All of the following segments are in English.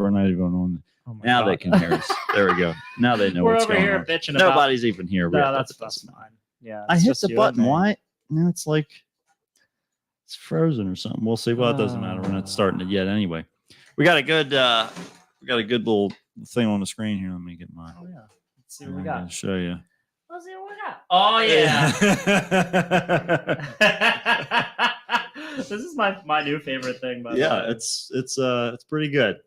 we're not even on. Oh my Now God. they can hear us. There we go. Now they know We're what's over going here on. bitching about. Nobody's even here. No, Rick. that's fine. Yeah, I it's hit just the you and button. me. Why? No, it's like it's frozen or something. We'll see. Well, it doesn't matter. We're not starting it yet anyway. We got a good little thing on the screen here. Let me get mine. Oh yeah. Let's see what we I'm got. gonna show you. Let's see what we got. Oh yeah. This is my new favorite thing. By the Yeah, way. it's pretty good.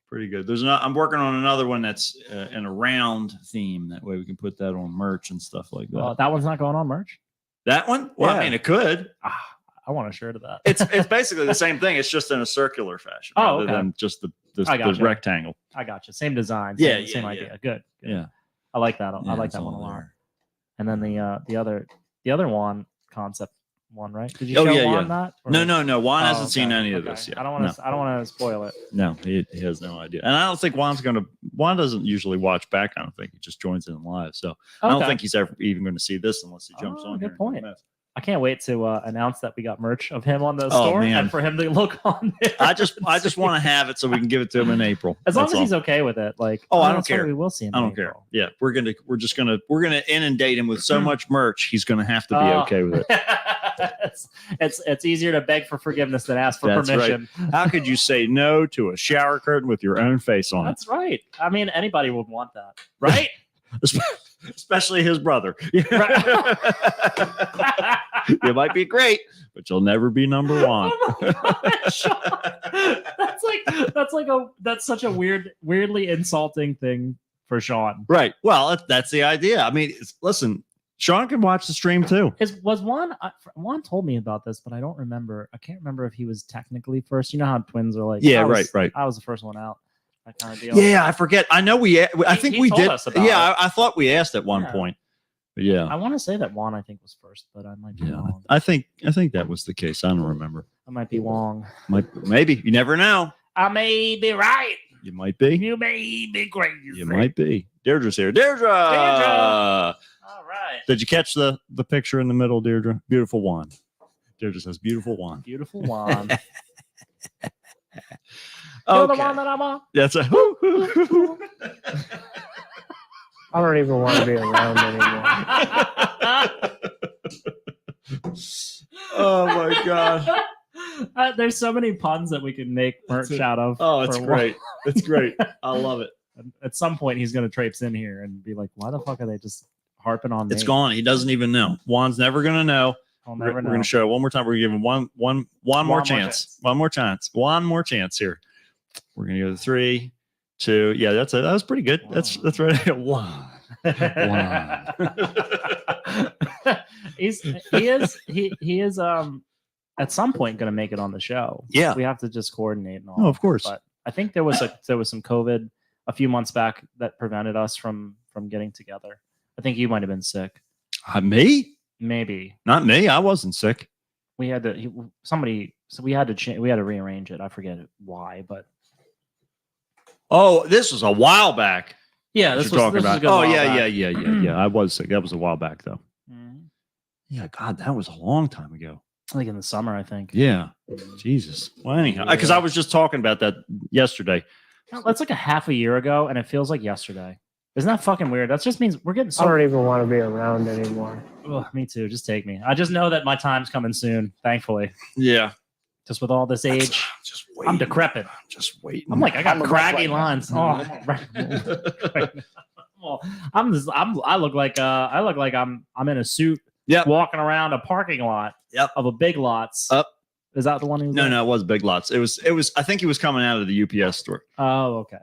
Pretty good. I'm working on another one that's in a round theme. That way we can put that on merch and stuff like that. That one's not going on merch. That one? Well, Yeah. I mean, it could. I want a shirt of that. It's basically the same thing. It's just in a circular fashion Oh, rather okay. than just the I gotcha. rectangle. I got you. Same design. Yeah, Same yeah, idea. Good. Yeah. I like that. Yeah, I like it's that one a all lot. there. And then the other one concept one, right? Did you Oh, show yeah, Juan yeah. that? Or- No. Juan Oh, hasn't seen okay, any of okay. this yet. I don't want to spoil it. No, he has no idea. And I don't think Juan doesn't usually watch back. I don't think he just joins in live. So I don't Okay. think he's ever even going to see this unless he jumps on. Good here. point. I can't wait to announce that we got merch of him on the Oh, store man. and for him to look on there. I just want to have it so we can give it to him in April. as long That's as he's all. okay with it. Like, Oh, I don't that's right, care. We will see him. I in don't care. April. Yeah, we're gonna inundate him with so much merch. He's gonna have to be Oh. okay with it. it's easier to beg for forgiveness than ask for That's right. permission. How could you say no to a shower curtain with your own face on it? That's right. I mean, anybody would want that, right? Especially his brother. You might be great, but you'll never be number one. Oh my gosh. That's such a weirdly insulting thing for Sean. Right. Well, that's the idea. I mean, listen, Sean can watch the stream too. Was Juan told me about this, but I don't remember. I can't remember if he was technically first. You know how twins are like. Yeah, I was- right. I was the first one out. That kind of deal. Yeah, I forget. I know I think he we told did. us about Yeah, it. I thought we asked at one Yeah. point. But yeah. I want to say that Juan, I think, was first, but I might be Yeah, wrong. I think that was the case. I don't remember. I might be wrong. Maybe you never know. I may be right. You might be. You may be crazy. You might be. Deirdre's here. Deirdre. All right. Did you catch the picture in the middle, Deirdre? Beautiful wand. Deirdre says, "Beautiful wand." Beautiful Juan. You're the Okay. one that I'm on. That's a. I don't even want to be around anymore. Oh my god. There's so many puns that we can make merch out of. Oh, it's for great. It's great. I love it. Juan. At some point, he's going to traipse in here and be like, why the fuck are they just harping on me? It's gone. He doesn't even know. Juan's never gonna know. I'll We're never know. going to show it one more time. We're going to give him one more more chance. chance. One more chance. One more chance here. We're going to go to 3, 2. Yeah, that's it. That was pretty good. That's right. One. he is at some point going to make it on the show. Yeah. We have to just coordinate and all. Oh, of course. But I think there was some COVID a few months back that prevented us from getting together. I think you might have been sick. Me? Maybe Not me. I wasn't sick. we had to we had to rearrange it. I forget why, but Oh, this was a while back. yeah, You're this was talking a about. good Oh while yeah, back. yeah. I was sick. That was a while back though. Mhm. Yeah, God, that was a long time ago. Like in the summer, I think. Yeah, Jesus. Well, anyhow, because I was just talking about that yesterday. That's like a half a year ago, and it feels like yesterday. Isn't that fucking weird? That just means we're getting I so. don't even want to be around anymore. Ugh, me too. Just take me. I just know that my time's coming soon. Thankfully, Yeah, just with all this age, just I'm decrepit. Just waiting. I'm like I got I'm a craggy wreck right lines. Well, I look like I'm in a suit. Yep. Walking around a parking lot. Yep. Of a Big Lots. Up. Is that the one? He was No, at? no, it was Big Lots. It was. I think he was coming out of the UPS store, Oh, okay.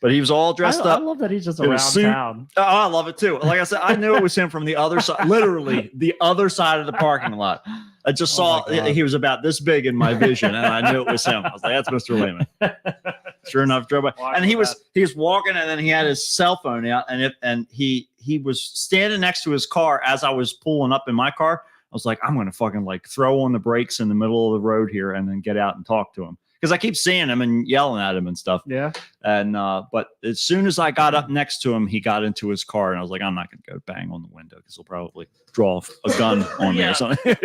but he was all dressed I up. love that he's just in a around suit. town. Oh, I love it too. Like I said, I knew it was him from the other side, literally the other side of the parking lot. I just Oh saw my God. he was about this big in my vision, and I knew it was him. I was like, "That's Mr. Lehman." Sure enough, drove by, Why and he was was walking, and then he had his cell phone out, and he was standing next to his car as I was pulling up in my car. I was like, I'm going to fucking like throw on the brakes in the middle of the road here, and then get out and talk to him because I keep seeing him and yelling at him and stuff. Yeah. And but as soon as I got up next to him, he got into his car, and I was like, I'm not going to go bang on the window because he'll probably draw a gun on me Yeah. or something.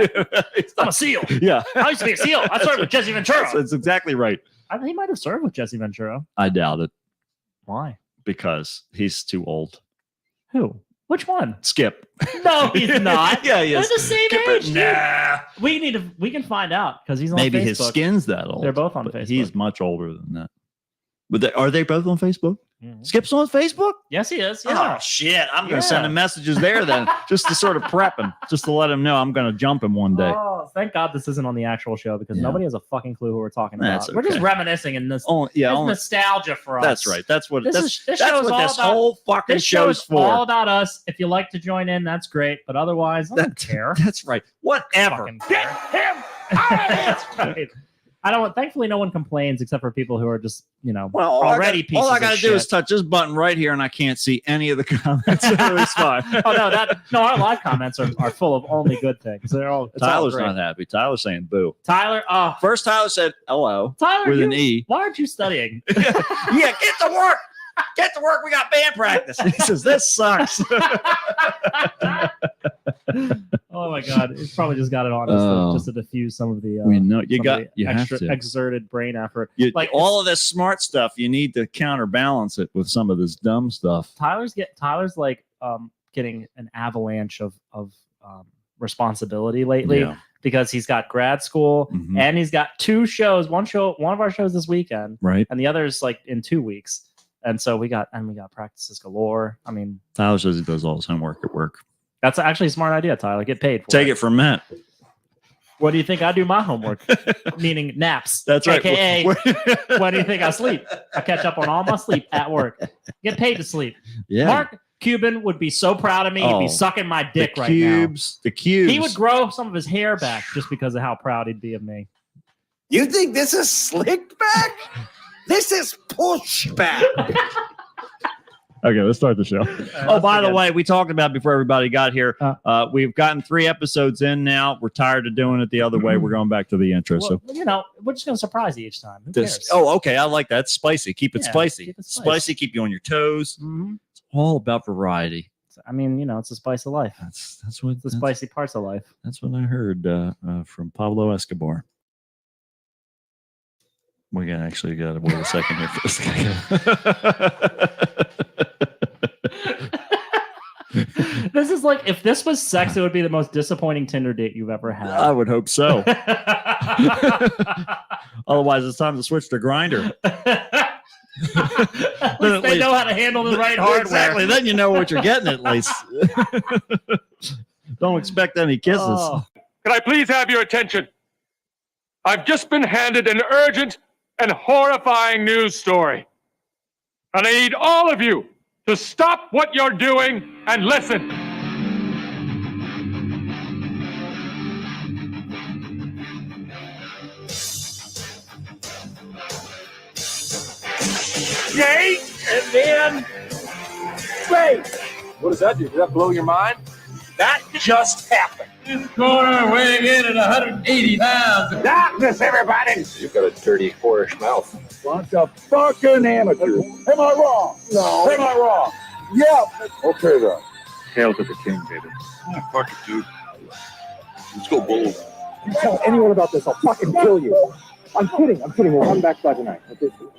I'm a SEAL. Yeah, I used to be a SEAL. I started with Jesse Ventura. that's exactly right. He might have served with Jesse Ventura. I doubt it Why? because he's too old. Who? Which one? Skip. No, he's not. Yeah, he They're is. the same Skip age. it. Dude. Nah. We can find out because he's on Maybe Facebook. his skin's that old. They're both on but Facebook. He's much older than that. But are they both on Facebook? Mhm. Skip's on Facebook? Yes, he is. Oh Yeah. shit! I'm Yeah. gonna send him messages there then, just to sort of prep him, just to let him know I'm gonna jump him one day. Oh, thank God this isn't on the actual show because Yeah. nobody has a fucking clue who we're talking about. That's We're just okay. reminiscing and this. Oh yeah, It's only, nostalgia for us. that's right. That's what This that's show's what all this about- whole fucking This show show's is all for. about us. If you like to join in, that's great. But otherwise, I don't care. That's right. Whatever. Fucking care. That's right. I don't. Thankfully, no one complains except for people who are just Well, already pieces all I of gotta do shit. is touch this button right here, and I can't see any of the comments. So it's fine. Oh no, our live comments are full of only good things. They're all. It's all Tyler's great. not happy. Tyler's saying boo. Tyler. Oh, First, Tyler said hello Tyler with you, an E. Why aren't you studying? Yeah, get to work. Get to work. We got band practice. He says this sucks. Oh my God, it's probably just got it on Oh. just to diffuse some of the. we know you some got. of the You have extra to. exerted brain effort. You, like, all of this smart stuff, you need to counterbalance it with some of this dumb stuff. Tyler's like getting an avalanche of responsibility lately Yeah. because he's got grad school Mhm. and he's got two shows. One of our shows this weekend, Right. and the other's like in 2 weeks. And so we got practices galore. I mean, Tyler says he does all his homework at work. that's actually a smart idea, Tyler. Get paid for Take it from Matt. What do you think I do my homework? Meaning naps. That's right. AKA, when do you think I sleep? I catch up on all my sleep at work. Get paid to sleep. Yeah. Mark Cuban would be so proud of me. He'd Oh, be sucking my dick the right now. cubes. The cubes. He would grow some of his hair back just because of how proud he'd be of me. You think this is slicked back? This is pushback. Okay, let's start the show. Oh, by the way, we talked about before everybody got here. We've gotten 3 episodes in now. We're tired of doing it the other way. We're going back to the intro. Well, So we're just gonna surprise you each time. Who this. cares? Oh, okay. I like that. It's spicy. Keep it Yeah, spicy. keep it spicy. Spicy. Keep you on your toes. Mhm. It's all about variety. I mean, it's the spice of life. That's what It's the spicy parts of life. That's what I heard from Pablo Escobar. We got to wait a second here for this. This is like if this was sex, it would be the most disappointing Tinder date you've ever had. I would hope so. Otherwise, it's time to switch to Grinder. At least they know how to handle the right hardware. Exactly. Then you know what you're getting at least. Don't expect any kisses. Oh. Can I please have your attention? I've just been handed an urgent and horrifying news story. And I need all of you to stop what you're doing and listen. Gate and then space. What does that do? Did that blow your mind? That just happened. This corner weighing in at 180 pounds. Darkness, everybody. You've got a dirty, whorish mouth. Bunch of fucking amateurs. Am I wrong? No. Am I wrong? Yeah. Okay, then. Hail to the king, baby. Fuck it, dude. Let's go bold. If you tell anyone about this, I'll fucking kill you. I'm kidding. We'll come back by tonight. Okay. What's going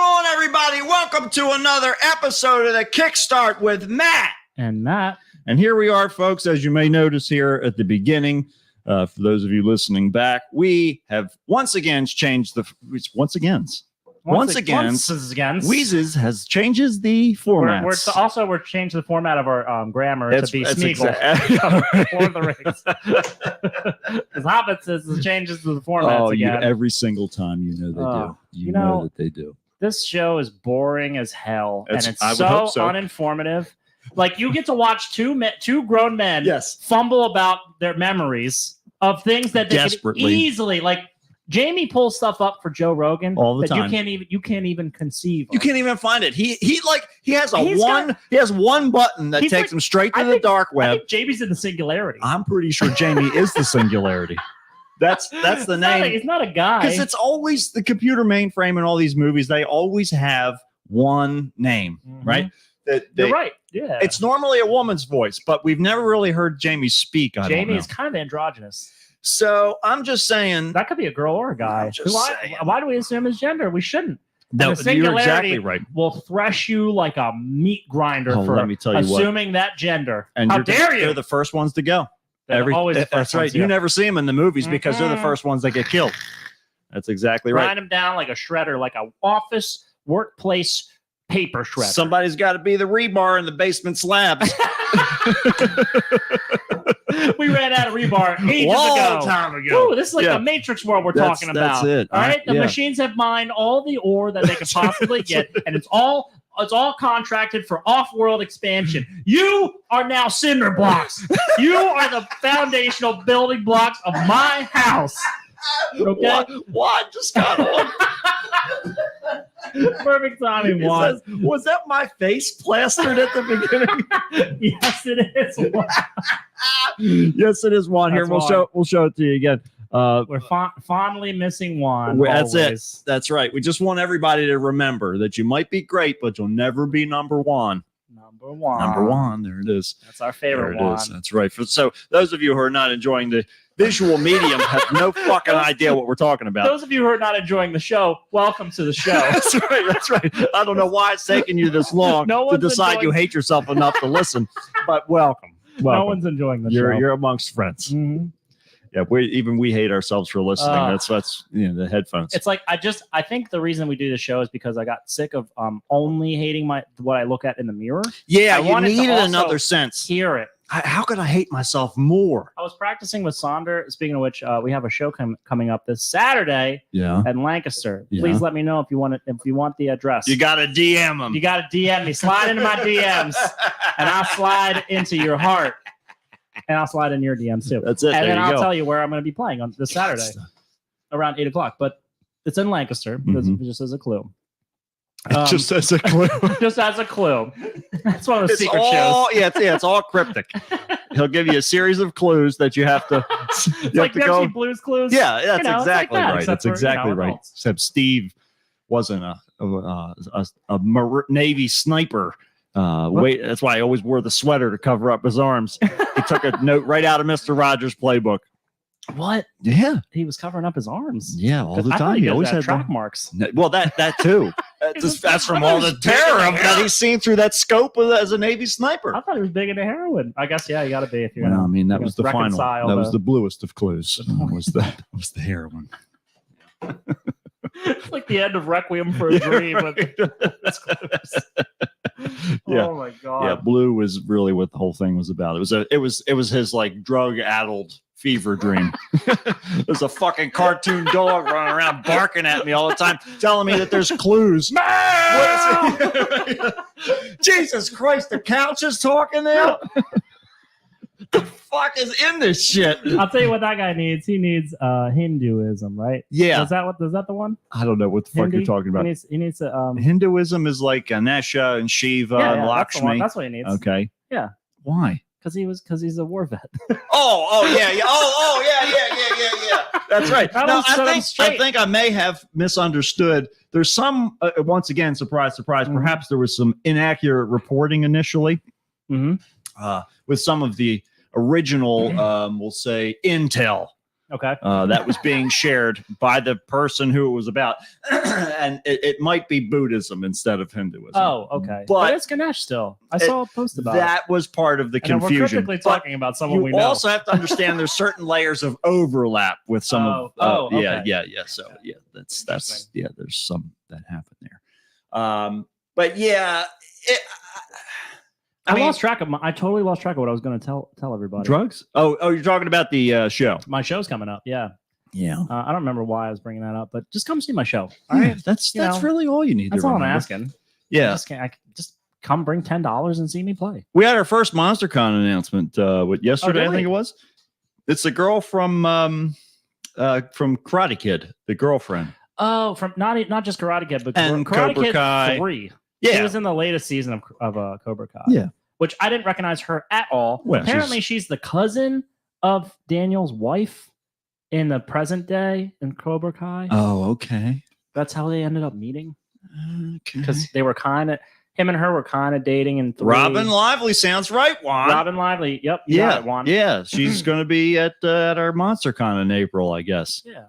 on, everybody? Welcome to another episode of the Kickstart with Matt. And Matt, And here we are, folks. As you may notice here at the beginning, for those of you listening back, we have once again changed the once again. Wheezes has changes the format. We're changing the format of our grammar to be Smeagol. Lord of the Rings. Because Hobbit says it changes to the formats Oh, again. every single time you know they Oh, do. You you know know, that they do. This show is boring as hell, I and it's would so hope so. uninformative. Like you get to watch two grown men Yes. fumble about their memories of things that they could Desperately. easily like. Jamie pulls stuff up for Joe Rogan All the that time. you can't even conceive. You of. can't even find it. He has He's he has one button that He's takes like- him straight to I the think- dark I web. think Jamie's in the singularity. I'm pretty sure Jamie is the singularity. That's the He's not a- name. He's not a guy. Because it's always the computer mainframe in all these movies. They always have one name, Mhm. right? You're right. Yeah. It's normally a woman's voice, but we've never really heard Jamie speak. Jamie is kind of androgynous. So I'm just saying That could be a girl or a guy. I'm just saying. Why do we assume his gender? We shouldn't. no, And the singularity you're exactly right. will thresh you like a meat grinder Oh, for let me tell you what. assuming that gender. And How you're dare you? They're the first ones to go. They're always the first That's right. ones to You go. never see them in the movies because they're the Mhm. first ones that get killed. That's exactly right. Grind them down like a shredder, like a office workplace paper shredder. Somebody's got to be the rebar in the basement slabs. We ran out of rebar ages Long ago. time ago. Ooh, this is like Yeah. the Matrix world we're That's- talking about. that's it. All right, the Yeah. machines have mined all the ore that they could possibly get, and it's all contracted for off-world expansion. You are now cinder blocks. You are the foundational building blocks of my house. Okay, What just got on? perfect timing, Juan. Was that my face plastered at the beginning? Yes, it is. Juan. Yes, it is Juan here. That's We'll show it to you again. We're fondly missing Juan. That's it. always. That's right. We just want everybody to remember that you might be great, but you'll never be number one. Number one. Number one. There it is. That's our There favorite it one. is. That's right. So those of you who are not enjoying the visual medium have no fucking idea what we're talking about. Those of you who are not enjoying the show, welcome to the show. That's right. That's right. I don't know why it's taking you this long No to one's decide enjoying- you hate yourself enough to listen, but welcome. No Welcome. one's enjoying the You're show. you're amongst friends. Mhm. Yeah, we hate ourselves for listening. That's the headphones. It's like I think the reason we do the show is because I got sick of only hating what I look at in the mirror. Yeah, I you wanted to needed also another sense. Hear it. How could I hate myself more? I was practicing with Sonder. Speaking of which, we have a show coming up this Saturday Yeah. at Lancaster. Yeah. Please let me know if you want it. If you want the address, You got to DM them. You got to DM me. Slide into my DMs, and I'll slide into your heart, and I'll slide in your DMs too. That's it. And there then you I'll go. tell you where I'm going to be playing on this Saturday around 8:00. But it's in Lancaster. Mhm. Just as a clue. Just as a clue. Just as a clue. That's one of the It's secret all, shows. it's all cryptic. He'll give you a series of clues that you have to. It's like to go. Pepsi Blues Clues. Yeah, that's You know, it's like exactly that, right. except That's for, exactly right. adults. Except Steve wasn't a Navy sniper. Wait, that's why I always wore the sweater to cover up his arms. He took a note right out of Mr. Rogers' playbook. What? Yeah, He was covering up his arms. yeah, all the I thought time. he He always had had track marks. Well, that too. That's from all the terror that he's seen through that scope as a Navy sniper. I thought he was big into heroin. I guess, yeah, you got to be if you're. Well, I mean, that you're was the gonna final. reconcile That was the bluest of clues. Was the heroin? It's like the end of Requiem for a Dream. Yeah. Oh my god. Yeah, blue was really what the whole thing was about. It was his like drug-addled fever dream. There's a fucking cartoon dog running around barking at me all the time, telling me that there's clues. What is it? Jesus Christ, the couch is talking now. The fuck is in this shit? I'll tell you what that guy needs. He needs Hinduism, right? Yeah, Is that the one? I don't know what the fuck Hindi? you're talking about. He needs to Hinduism is like Ganesha and Shiva and that's the one. Lakshmi. That's what he needs. Okay. Yeah. Why? Because he's a war vet. Oh yeah. Yeah. That's right. That No, was set up I straight. think I may have misunderstood. There's some once again, surprise. Mhm. Perhaps there was some inaccurate reporting initially Mm-hmm. with some of the original, we'll say, intel Okay. that was being shared by the person who it was about, and it might be Buddhism instead of Hinduism. Oh, okay. But it's Ganesh still. I saw a post about it. that was part of the And we're confusion. cryptically But talking about someone we you know. also have to understand there's certain layers of overlap with some of okay. yeah. So yeah, that's Interesting. there's some that happened there. But yeah, I lost track of I totally lost track of what I was going to tell everybody. drugs. Oh, you're talking about the show. My show's coming up. Yeah. Yeah. I don't remember why I was bringing that up, but just come see my show. All All right. right, that's You know, really all you need. That's to all I'm remember. asking. Yeah, Just come bring $10 and see me play. we had our first MonsterCon announcement. Yesterday? did I think we? it was. It's the girl from Karate Kid, the girlfriend. Oh, from not just Karate Kid, but And Karate Cobra Kid Kai. 3. She Yeah, was in the latest season of Cobra Kai. Yeah. Which I didn't recognize her at all. Well, Apparently, she's the cousin of Daniel's wife in the present day in Cobra Kai. Oh, okay. That's how they ended up meeting Okay. because they were kind of him and her were kind of dating in 3. Robin Lively sounds right, Juan. Robin Lively. Yep. You got it, Juan. Yeah. She's going to be at our MonsterCon in April, I guess. Yeah.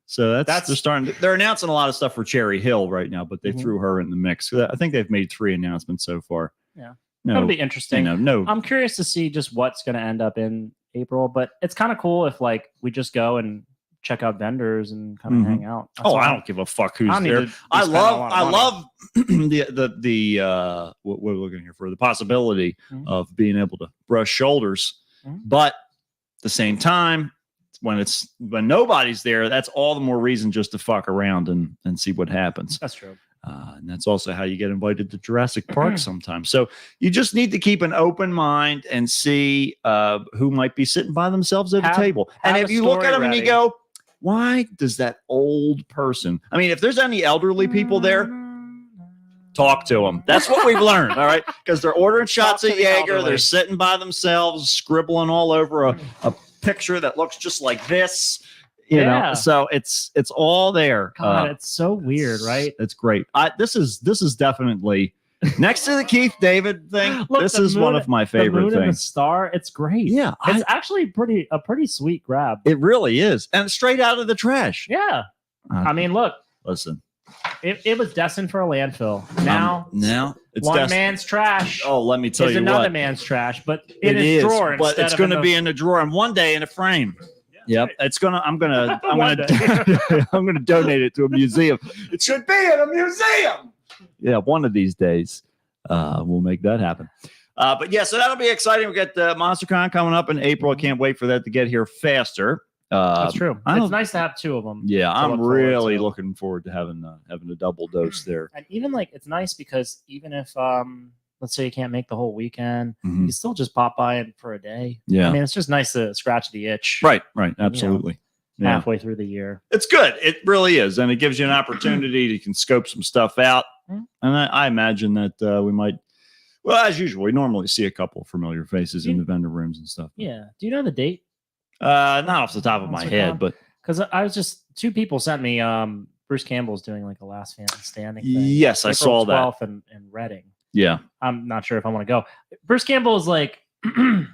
So they're announcing a lot of stuff for Cherry Hill right now, but they Mhm. threw her in the mix. I think they've made 3 announcements so far. Yeah. No, That'll be interesting. no. I'm curious to see just what's going to end up in April, but it's kind of cool if like we just go and check out vendors and kind of Mhm. hang out. That's Oh, all. I don't give a fuck who's I don't need there. to be I spending a lot of money. love the what we're looking here for, the possibility Mhm. of being able to brush shoulders, Mhm. but at the same time, when nobody's there, that's all the more reason just to fuck around and see what happens. That's true. And that's also how you get invited to Jurassic Park sometimes. So you just need to keep an open mind and see who might be sitting by themselves at Have- a table. And have if a you look story at them and you ready. go, why does that old person? I mean, if there's any elderly people there, talk to them. That's what we've learned, all right? Because they're ordering shots Talk at to the Jaeger. elderly. They're sitting by themselves, scribbling all over a picture that looks just like this. You Yeah. know, so it's all there. God, it's so weird, right? It's great. This is definitely next to the Keith David thing. Look, this the is moon- one of my The favorite moon and the things. star. It's great. Yeah, It's actually a pretty sweet grab. it really is, and straight out of the trash. Yeah. I mean, look, listen. it was destined for a landfill. Now It's one destined- man's trash Oh, let me tell is you another what. man's trash, but in It his is, drawer but instead it's of going to the- be in a drawer, and one day in a frame. Yep, it's gonna. I'm One gonna. I'm gonna donate it to a museum. It should be in a museum. Yeah, one of these days, we'll make that happen. But yeah, so that'll be exciting. We got MonsterCon coming up in April. I can't wait for that to get here faster. That's true. I It's don't- nice to have 2 of them. Yeah, to I'm look forward really to. looking forward to having a double dose there. And even like it's nice because even if let's say you can't make the whole weekend, you Mhm. can still just pop by it for a day. Yeah, I mean, it's just nice to scratch the itch right, absolutely. Yeah. halfway through the year. It's good. It really is, and it gives you an opportunity to can scope some stuff out. Mhm. And I imagine that we might, well, as usual, we normally see a couple familiar faces in the vendor rooms and stuff. Yeah. Do you know the date? Not off the top of my head, but Because I was just 2 people sent me. Bruce Campbell's doing like a Last Man Standing thing. yes, I April saw that. 12th in Reading. Yeah, I'm not sure if I want to go. Bruce Campbell is like, I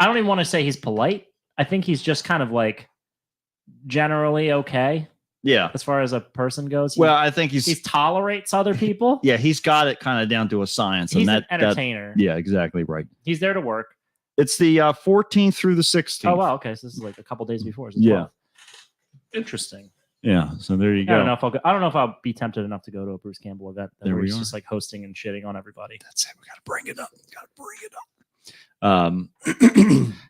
don't even want to say he's polite. I think he's just kind of like generally okay yeah. as far as a person goes. Well, I think He tolerates other people. yeah, he's got it kind of down to a science, He's and an that entertainer. yeah, exactly right. He's there to work. It's the 14th through the 16th. Oh wow, okay. So this is like a couple days before. So Yeah. 12. Interesting. Yeah, so there you I don't know go. if I'll go. I don't know if I'll be tempted enough to go to a Bruce Campbell event There where we he's are. just like hosting and shitting on everybody. That's it. We got to bring it up.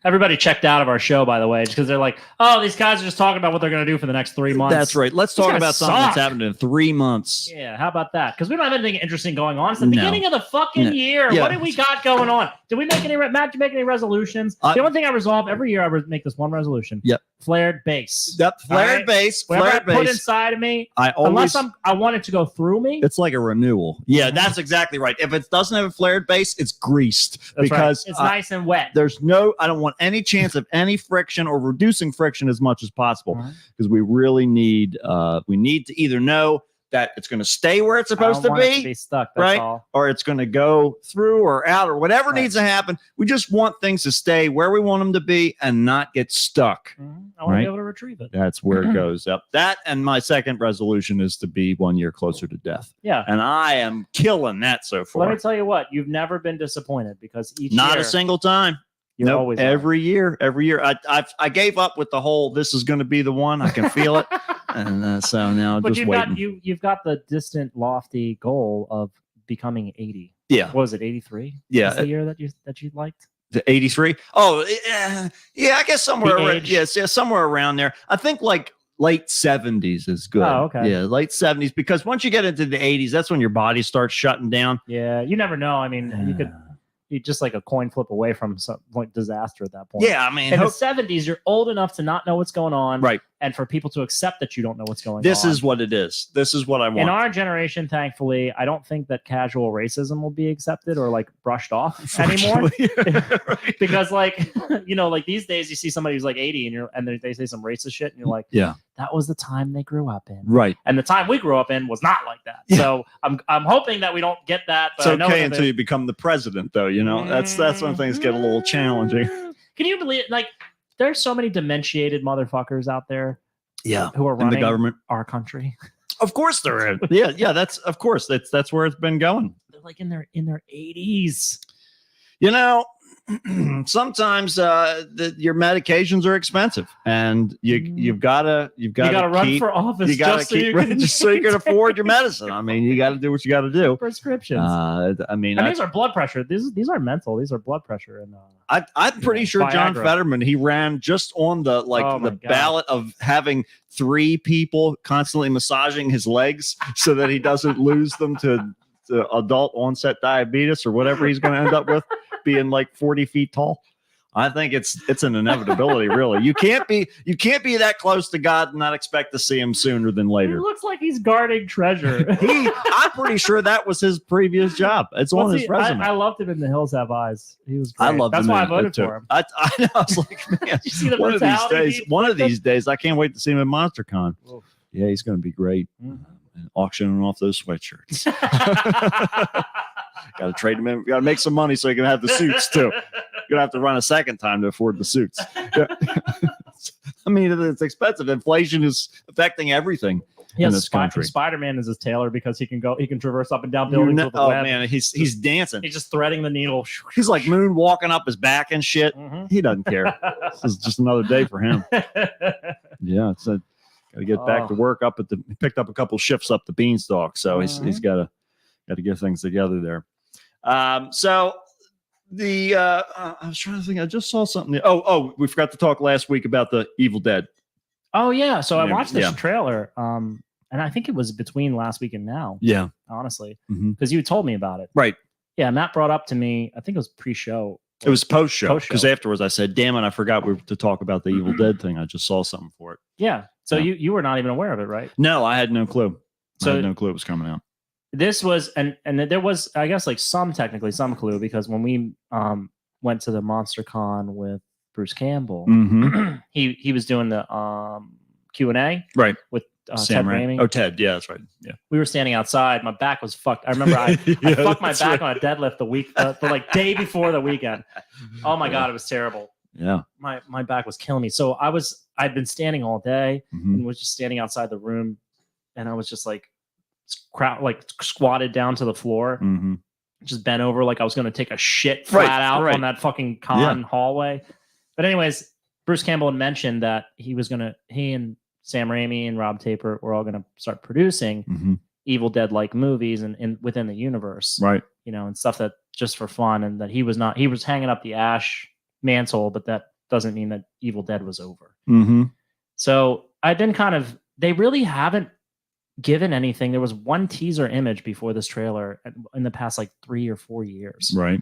Everybody checked out of our show, by the way, just because they're like, "Oh, these guys are just talking about what they're going to do for the next 3 months." That's right. Let's These talk guys about something that's suck. happened in 3 months. Yeah, how about that? Because we don't have anything interesting going on. It's the No. beginning of the fucking No. year. Yeah. What do we got going on? Did we make any? Matt, did you make any resolutions? The only thing I resolve every year, make this one resolution. Yep. Flared bass. Yep. Flared All right. base. Whatever Flared I put base. inside of me, I always. unless I want it to go through me. It's like a renewal. Yeah, that's exactly right. If it doesn't have a flared base, it's greased That's right. because It's nice and wet. there's I don't want any chance of any friction or reducing friction as much as possible Mhm. because we really need to either know that it's going to stay where it's supposed I to don't want it be, stuck. That's right? all. or it's going to go through or out or whatever Right. needs to happen. We just want things to stay where we want them to be and not get stuck. Mhm. I want to Right. be able to retrieve it. That's where it goes up. That and my second resolution is to be 1 year closer to death. Yeah. And I am killing that so Let far. me tell you what, you've never been disappointed because each Not year, a single time. you're Nope. always Every year. I gave up with the whole. This is going to be the one. I can feel it, and so now I'm But just you've waiting. got you've got the distant, lofty goal of becoming 80. Yeah, What was it, 83? Yeah. That's the year that you liked. the 83. Oh, yeah. I guess somewhere. The Around, age? yes, yeah, somewhere around there. I think like late 70s is good. Oh, okay. Yeah, late 70s because once you get into the 80s, that's when your body starts shutting down. Yeah, you never know. I mean, you could be just like a coin flip away from some like disaster at that point. Yeah, I mean, In the 70s, you're old enough to not know what's going on, right. and for people to accept that you don't know what's going on. This is what it is. This is what I want. In our generation, thankfully, I don't think that casual racism will be accepted or like brushed off anymore. Right. Because like like these days you see somebody who's like 80 and they say some racist shit and you're like, Yeah. that was the time they grew up in. Right. And the time we grew up in was not like that. Yeah. So I'm hoping that we don't get that. But It's I know okay that until you become the president, though. That's when things get a little challenging. Can you believe like there's so many dementiated motherfuckers out there Yeah. who are In the running government. our country? Of course there is. Yeah. That's of course. That's where it's been going. They're like in their 80s. Sometimes your medications are expensive, and you've got to run for office. You got to just so keep you can just so you can afford your medicine. I mean, you got to do what you got to do. prescriptions. I mean, and these are blood pressure. These are mental. These are blood pressure. And I'm pretty sure John Viagra. Fetterman, he ran just on the Oh my God. ballot of having 3 people constantly massaging his legs so that he doesn't lose them to adult onset diabetes or whatever he's going to end up with, being like 40 feet tall. I think it's an inevitability, really. You can't be that close to God and not expect to see him sooner than he later. looks like he's guarding treasure. I'm pretty sure that was his previous job. It's on his resume. I loved him in The Hills Have Eyes. He was great. I love That's him why I in it, voted too. for him. I know. I was like, man, You see the one of these brutality days, he I can't wait to see him at MonsterCon. Oof. Yeah, he's going to be great. Mhm. Auctioning off those sweatshirts. Got to trade them in. Got to make some money so you can have the suits too. You're gonna have to run a second time to afford the suits. Yeah. I mean, it's expensive. Inflation is affecting everything in this country. Spider-Man is his tailor because he can traverse up and down buildings with a Oh web. man, he's dancing. He's just threading the needle. He's like moon walking up his back and shit. Mhm. He doesn't care. This is just another day for him. Yeah, it's got to get back to work up he picked up a couple shifts up the Beanstalk, so he's got to get things together there. So I was trying to think. I just saw something. We forgot to talk last week about the Evil Dead. Oh yeah, so I Yeah, watched this yeah. trailer, and I think it was between last week and now, Yeah, honestly, Mhm. because you told me about it. right. Yeah, Matt brought up to me. I think it was pre-show. It was post show Post-show. because afterwards I said, "Damn it, I forgot we were to talk about the Evil Dead thing." I just saw something for it. Yeah. So Yeah. you were not even aware of it, right? No, I had no clue. I So- had no clue it was coming out. This was and there was, I guess, like some clue because when we went to the MonsterCon with Bruce Campbell, Mm-hmm. he was doing the Q&A Right. with Ted Sam Raimi. Oh, Ted. Yeah, that's right. Yeah. We were standing outside. My back was fucked. I remember I Yeah, fucked my that's back right. on a deadlift the like day before the weekend. Oh my God, it was terrible. Yeah. My back was killing me. So I'd been standing all day Mhm. and was just standing outside the room, and I was just like squatted down to the floor, Mm-hmm. just bent over like I was going to take a shit flat out right. on that fucking con hallway. But anyways, Bruce Campbell had mentioned that he and Sam Raimi and Rob Taper were all going to start producing Mm-hmm. Evil Dead like movies and within the universe, Right. and stuff that just for fun, and that he was hanging up the ash mantle, but that doesn't mean that Evil Dead was over. Mm-hmm. So I then they really haven't given anything. There was one teaser image before this trailer in the past like 3 or 4 years. Right.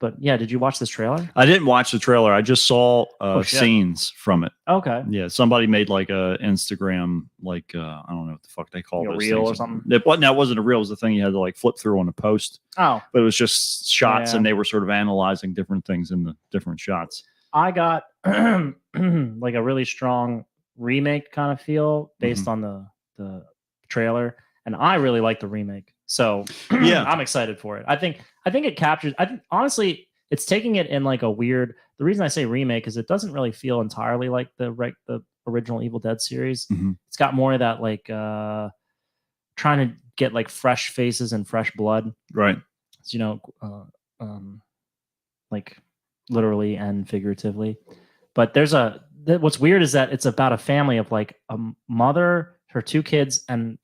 But yeah, did you watch this trailer? I didn't watch the trailer. I just saw Shit. scenes from it. Okay. Yeah, somebody made like a Instagram, like I don't know what the fuck they call Like a those reel things. or something? It wasn't a reel. It was the thing you had to like flip through on a post, Oh, but it was just shots, Yeah. and they were sort of analyzing different things in the different shots. I got like a really strong remake kind of feel based on the trailer, and I really like the remake. So Yeah. I'm excited for it. I think it captures. I think honestly, it's taking it in like a weird. The reason I say remake is it doesn't really feel entirely like the original Evil Dead series. Mhm. It's got more of that like trying to get like fresh faces and fresh blood. Right. So, like literally and figuratively. But what's weird is that it's about a family of like a mother, her 2 kids, and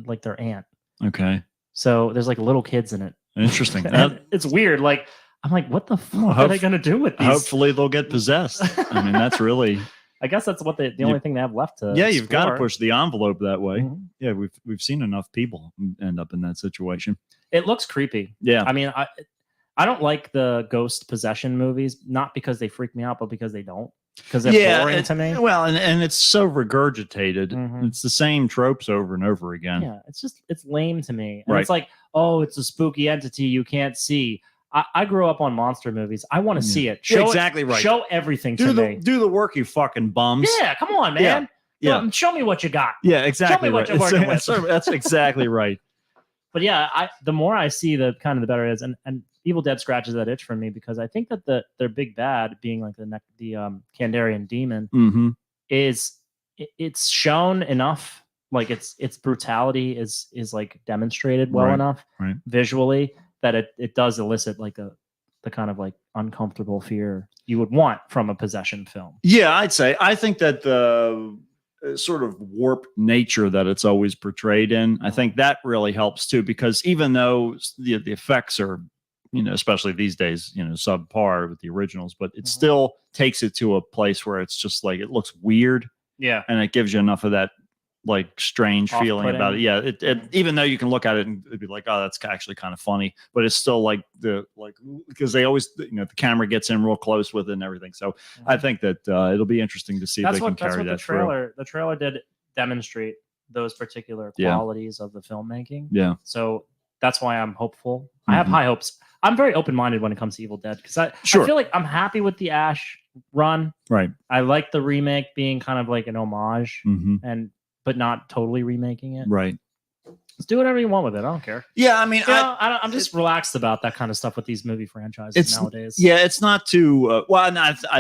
like their aunt. Okay. So there's like little kids in it. Interesting. And it's weird. Like I'm like, what the fuck are they gonna do with these? Hopefully they'll get possessed. I mean, that's really I guess that's what the only thing they have left to. yeah. You've got to explore. push the envelope that way. Mhm. Yeah, we've seen enough people end up in that situation. It looks creepy. Yeah. I mean, I don't like the ghost possession movies, not because they freak me out, but because they don't. because they're boring to me. Well, and it's so regurgitated. Mhm. It's the same tropes over and over again. Yeah, it's lame to me. And Right. it's like, oh, it's a spooky entity you can't see. I grew up on monster movies. I want to see it. Show exactly right. Show everything to me. Do the work, you fucking bums. Yeah, come on, man. Yeah. Show me what you got. Yeah, exactly. what Right. you're working with. That's exactly right. But yeah, the more I see, the better it is. And Evil Dead scratches that itch for me because I think that their big bad, being like the Kandarian demon, Mm-hmm. it's shown enough. Like its brutality is like demonstrated well Right, enough right. visually that it does elicit like the kind of like uncomfortable fear you would want from a possession film. Yeah, I think that the sort of warped nature that it's always portrayed in, I think that really helps too, because even though the effects are, especially these days, subpar with the originals, but it still takes it to a place where it's just like, it looks weird. Yeah. And it gives you enough of that like strange feeling about it. Yeah. It even though you can look at it and it'd be like, oh, that's actually kind of funny, but it's still like because they always, the camera gets in real close with it and everything. So I think that it'll be interesting to see if they can carry that through. The trailer did demonstrate those particular qualities of the filmmaking. Yeah. So that's why I'm hopeful. I have high hopes. I'm very open-minded when it comes to Evil Dead because I feel like I'm happy with the Ash run. Right. I like the remake being kind of like an homage but not totally remaking it. Right. Let's do whatever you want with it. I don't care. Yeah, I mean, I'm just relaxed about that kind of stuff with these movie franchises nowadays. Yeah, it's not too I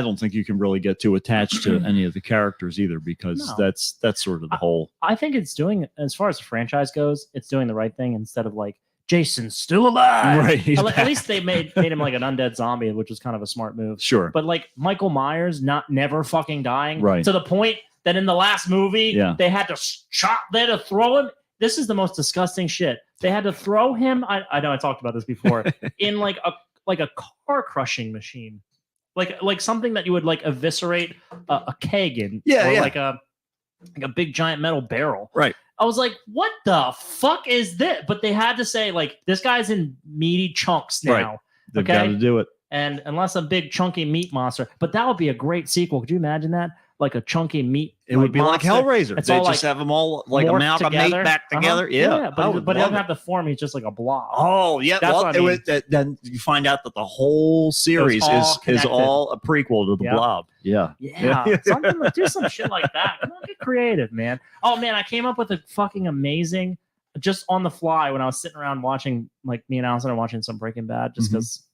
don't think you can really get too attached to any of the characters either, because that's sort of the whole. I think it's doing, as far as the franchise goes, it's doing the right thing instead of like Jason's still alive. Right. At least they made him like an undead zombie, which was kind of a smart move. Sure. But like Michael Myers never fucking dying, right, to the point that in the last movie they had to throw him. This is the most disgusting shit. They had to throw him. I know I talked about this before in like a car crushing machine, like something that you would like eviscerate a keg in, like a big giant metal barrel. Right. I was like, what the fuck is this? But they had to say like, this guy's in meaty chunks now. Right. They've got to do it. And unless a big chunky meat monster, but that would be a great sequel. Could you imagine that? Like a chunky meat. It would be monster. like Hellraiser. It's they all just like have them all like amalgamate back together. Yeah, but it doesn't have the form. He's just like a blob. Oh yeah. That's what I mean. Then you find out that the whole series is all a prequel to the Blob. Yeah. Yeah. Something like, do some shit like that. Come on, get creative, man. Oh man, I came up with a fucking amazing, just on the fly when I was sitting around watching, like me and Allison are watching some Breaking Bad, just because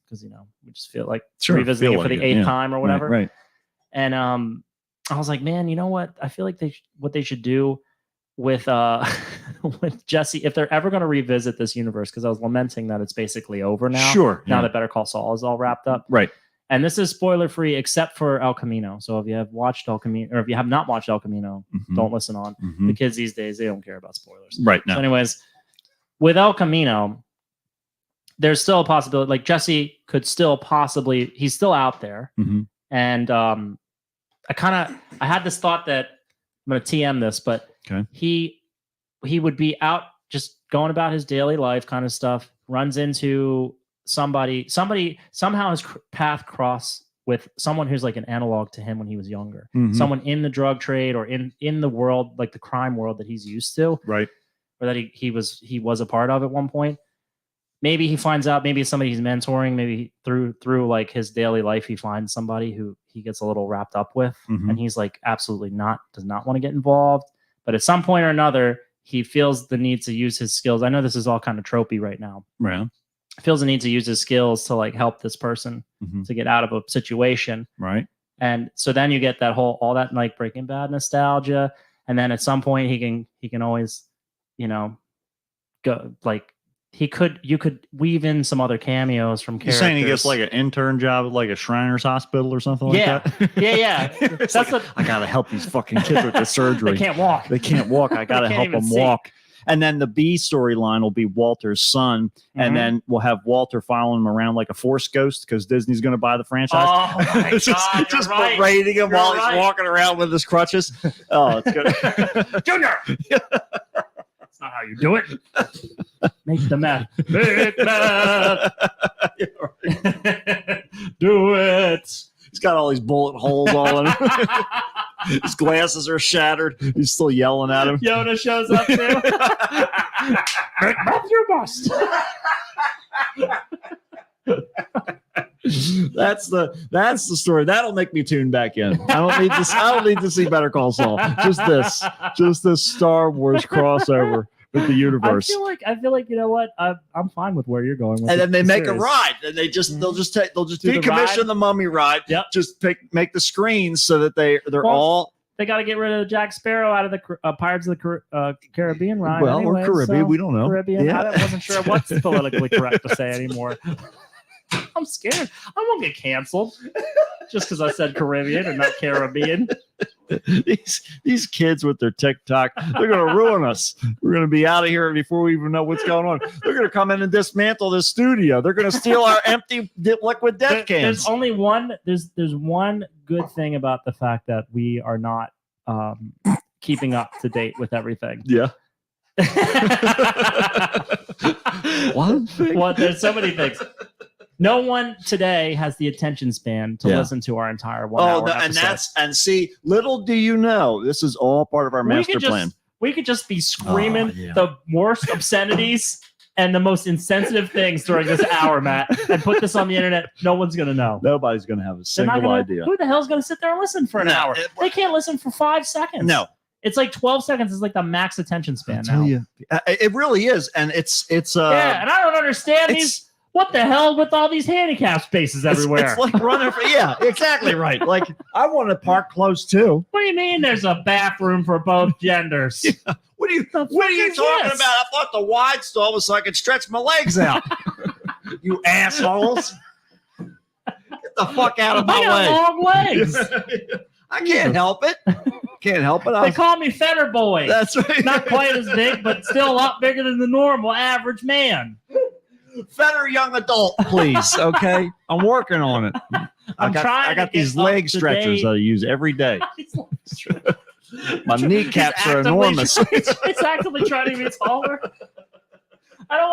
we just feel like revisiting it for the 8th time or whatever. Right. And I was like, man, you know what? I feel like what they should do with with Jesse, if they're ever going to revisit this universe, because I was lamenting that it's basically over now. Sure. Now that Better Call Saul is all wrapped up. Right. And this is spoiler free except for El Camino. So if you have watched El Camino, or if you have not watched El Camino, don't listen on. The kids these days, they don't care about spoilers. Right. Now. So anyways, with El Camino, there's still a possibility, like Jesse could still possibly, he's still out there. And I had this thought that I'm going to TM this, but he would be out just going about his daily life kind of stuff, runs into somebody somehow his path cross with someone who's like an analog to him when he was younger, someone in the drug trade or in the world, like the crime world that he's used to, right, or that he was a part of at one point. Maybe he finds out, maybe it's somebody he's mentoring, maybe through like his daily life, he finds somebody who he gets a little wrapped up with, and he's like absolutely does not want to get involved. But at some point or another, he feels the need to use his skills. I know this is all kind of tropey right now. Right. Feels the need to use his skills to like help this person to get out of a situation. Right. And so then you get all that like Breaking Bad nostalgia. And then at some point he can always, go like, you could weave in some other cameos from characters. You're saying he gets like an intern job at like a Shriners Hospital or something like that? Yeah. That's like, I gotta help these fucking kids with the surgery. They can't walk. I gotta help them walk. And then the B storyline will be Walter's son, and then we'll have Walter following him around like a Force ghost because Disney's going to buy the franchise. Oh my God, just right. berating him while he's walking around with his crutches. Oh, it's good. Junior. That's not how you do it. Make the meth. Make meth. Do it. He's got all these bullet holes all in him. His glasses are shattered. He's still yelling at him. Yoda shows up too. Matthew Bust. That's the story. That'll make me tune back in. I don't need to see Better Call Saul. Just this Star Wars crossover with the universe. I feel like you know what? I'm fine with where you're going with And then they the make a series. ride, and they'll just Do the decommission ride. the mummy ride. Yep. Just make the screens so that they're Well, all They got to get rid of Jack Sparrow out of the Pirates of the Caribbean ride. well, anyway, or Caribbean. so We don't know. Caribbean. Yeah. I wasn't sure what's politically correct to say anymore. I'm scared. I won't get canceled just because I said Caribbean and not Caribbean. These kids with their TikTok, they're going to ruin us. We're going to be out of here before we even know what's going on. They're going to come in and dismantle this studio. They're going to steal our empty liquid death cans. There's only one. There's one good thing about the fact that we are not keeping up to date with everything. Yeah. One thing. Well, there's so many things. No one today has the attention span to Yeah. listen to our entire 1 hour episode. and see, little do you know, this is all part of our master plan. We could just be screaming Oh, yeah. the worst obscenities and the most insensitive things during this hour, Matt, and put this on the internet. No one's gonna know. Nobody's going to have a They're not single gonna, idea. Who the hell's gonna sit there and listen for an No, hour? They can't listen for 5 seconds. No, It's like 12 seconds is like the max attention span I tell now. you, it really is, and it's Yeah, and I don't understand it's- these. What the hell with all these handicap spaces everywhere? It's like running for exactly right. Like I want to park close too. What do you mean there's a bathroom for both genders? What are you The What are you fuck is talking this? about? I thought the wide stall was so I could stretch my legs out. You assholes! Get the fuck out of I my got way! long legs. I can't help it. Can't help it. They call me Fetter Boy. That's right. Not quite as big, but still a lot bigger than the normal average man. Fetter young adult, please. Okay, I'm working on it. I'm trying I got to get these up leg to stretchers date. that I use every day. My kneecaps are enormous. It's actively trying to be taller. I don't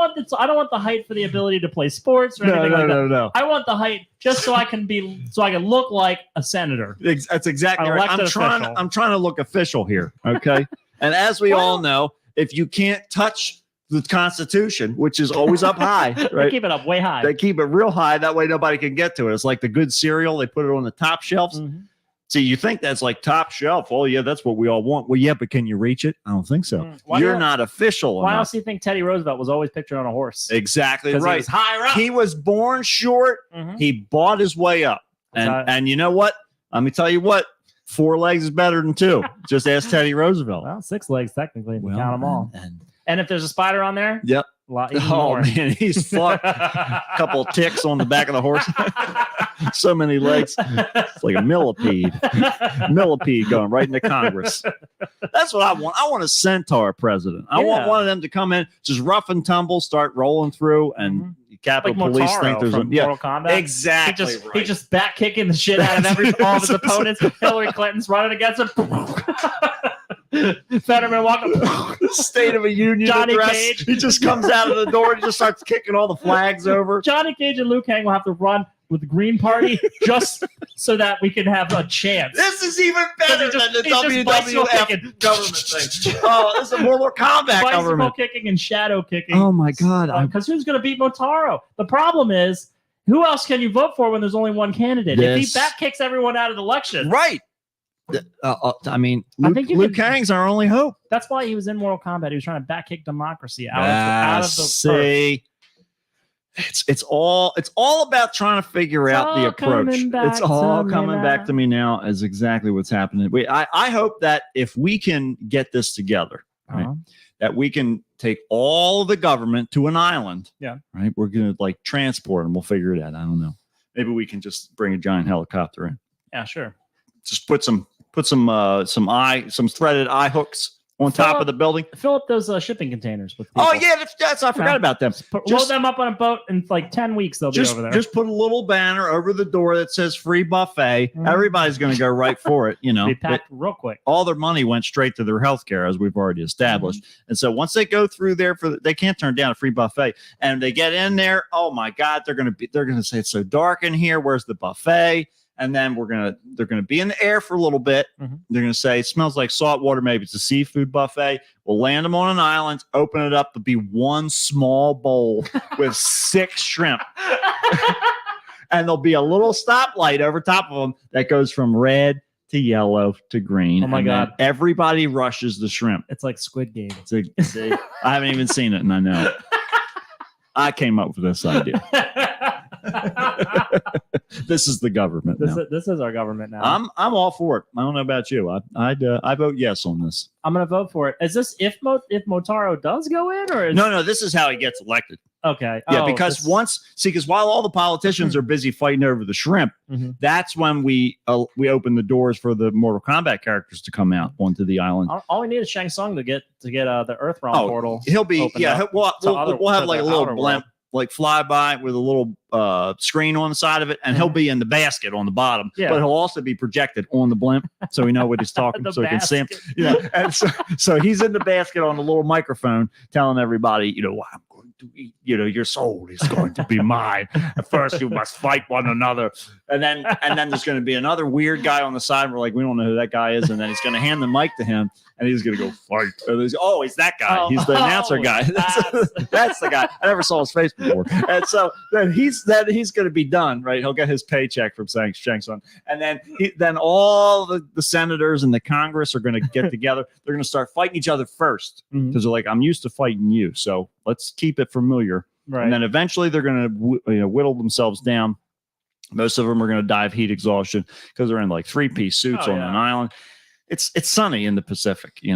want the height for the ability to play sports or anything like that. No. I want the height just so I can look like a senator. That's exactly An right. elected official. I'm trying to look official here. Okay. And as we all know, if you can't touch the Constitution, which is always up high, They right? keep it up way high. They keep it real high. That way nobody can get to it. It's like the good cereal. They put it on the top shelves. Mhm. See, you think that's like top shelf. Oh, yeah, that's what we all want. Well, yeah, but can you reach it? I don't think so. Why You're not- not official Why enough. else do you think Teddy Roosevelt was always pictured on a horse? Exactly Because he right. was higher up. He was born short. Mhm. He bought his way up. That's right. And you know what? Let me tell you what. 4 legs is better than 2. Just ask Teddy Roosevelt. Well, 6 legs technically. If you count them all. And, And if there's a spider on there, yep. a lot even Oh, more. man, he's fucked. A couple of ticks on the back of the horse. So many legs. It's like a millipede. Millipede going right into Congress. That's what I want. I want a centaur president. I want Yeah. one of them to come in, just rough and tumble, start rolling through, and Capitol Like Police Motaro think there's from Mortal Kombat. exactly He just back kicking the shit out of all of his opponents. Hillary Clinton's running against him. Fetterman walking. the State of a Union Johnny address. Cage. He just comes out of the door and just starts kicking all the flags over. Johnny Cage and Liu Kang will have to run with the Green Party just so that we can have a chance. This is even better He's just- than the he's just bicycle WWF kicking. government thing. Oh, this is a Mortal Kombat Bicycle government. kicking and shadow kicking. Oh my God! Because who's going to beat Motaro? The problem is, who else can you vote for when there's only one candidate? If Yes. he back kicks everyone out of the election, Right. I mean, I Luke, think you Liu could- Kang's our only hope. that's why he was in Mortal Kombat. He was trying to back kick democracy out of the earth. See, it's all about trying to figure It's out the all approach. coming back It's all to me coming back now. to me now. Is exactly what's happening. I hope that if we can get this together, right, Uh-huh. that we can take all of the government to an island. Yeah. Right. We're gonna like transport them. We'll figure it out. I don't know. Maybe we can just bring a giant helicopter in. Yeah, sure. Just put some threaded eye hooks on top of the building. Fill up those shipping containers with Oh people. yeah, I forgot about them. Load Just- them up on a boat in like 10 weeks. They'll be Just, over there. just put a little banner over the door that says free buffet. Mhm. Everybody's going to go right for it. You know, be But packed real quick. all their money went straight to their health care, as we've already established. And so once they go through there they can't turn down a free buffet, and they get in there. Oh my God, they're going to say it's so dark in here. Where's the buffet? and then they're gonna be in the air for a little bit. Mhm. They're gonna say it smells like salt water. Maybe it's a seafood buffet. We'll land them on an island, open it up. There'll be one small bowl with 6 shrimp, and there'll be a little stoplight over top of them that goes from red to yellow to green. Oh my and then God. everybody rushes the shrimp. It's like Squid Game. See, I haven't even seen it, and I know it. I came up with this idea. This is the government now. This is our government now. I'm all for it. I don't know about you. I vote yes on this. I'm gonna vote for it. Is this if Motaro does go in, or is No, this is how he gets elected. okay? Yeah, Oh, because this- because while all the politicians are busy fighting over the shrimp, Mhm. that's when we open the doors for the Mortal Kombat characters to come out onto the island. all we need is Shang Tsung to get the Earthrealm Oh, portal. He'll be opened up we'll have to like a the little outer blimp, like fly by with a little screen on the side of it, and he'll be in the basket on the bottom. Yeah. But he'll also be projected on the blimp, so we know what he's talking, The so we can see him. basket. Yeah, and so he's in the basket on the little microphone, telling everybody, I'm going to eat. Your soul is going to be mine. At first, you must fight one another, and then there's going to be another weird guy on the side. We're like, we don't know who that guy is, and then he's going to hand the mic to him, and he's going to go fight. And he's that guy. Oh, He's the announcer guy. That's the guy. I never saw his face before. And so then he's going to be done, right? He'll get his paycheck from Shang Tsung, and then all the senators and the Congress are going to get together. They're going to start fighting each other first Mhm. because they're like, I'm used to fighting you, so let's keep it familiar. Right. And then eventually they're going to whittle themselves down. Most of them are going to die of heat exhaustion because they're in like 3-piece suits Oh, on yeah. an island. It's sunny in the Pacific, Is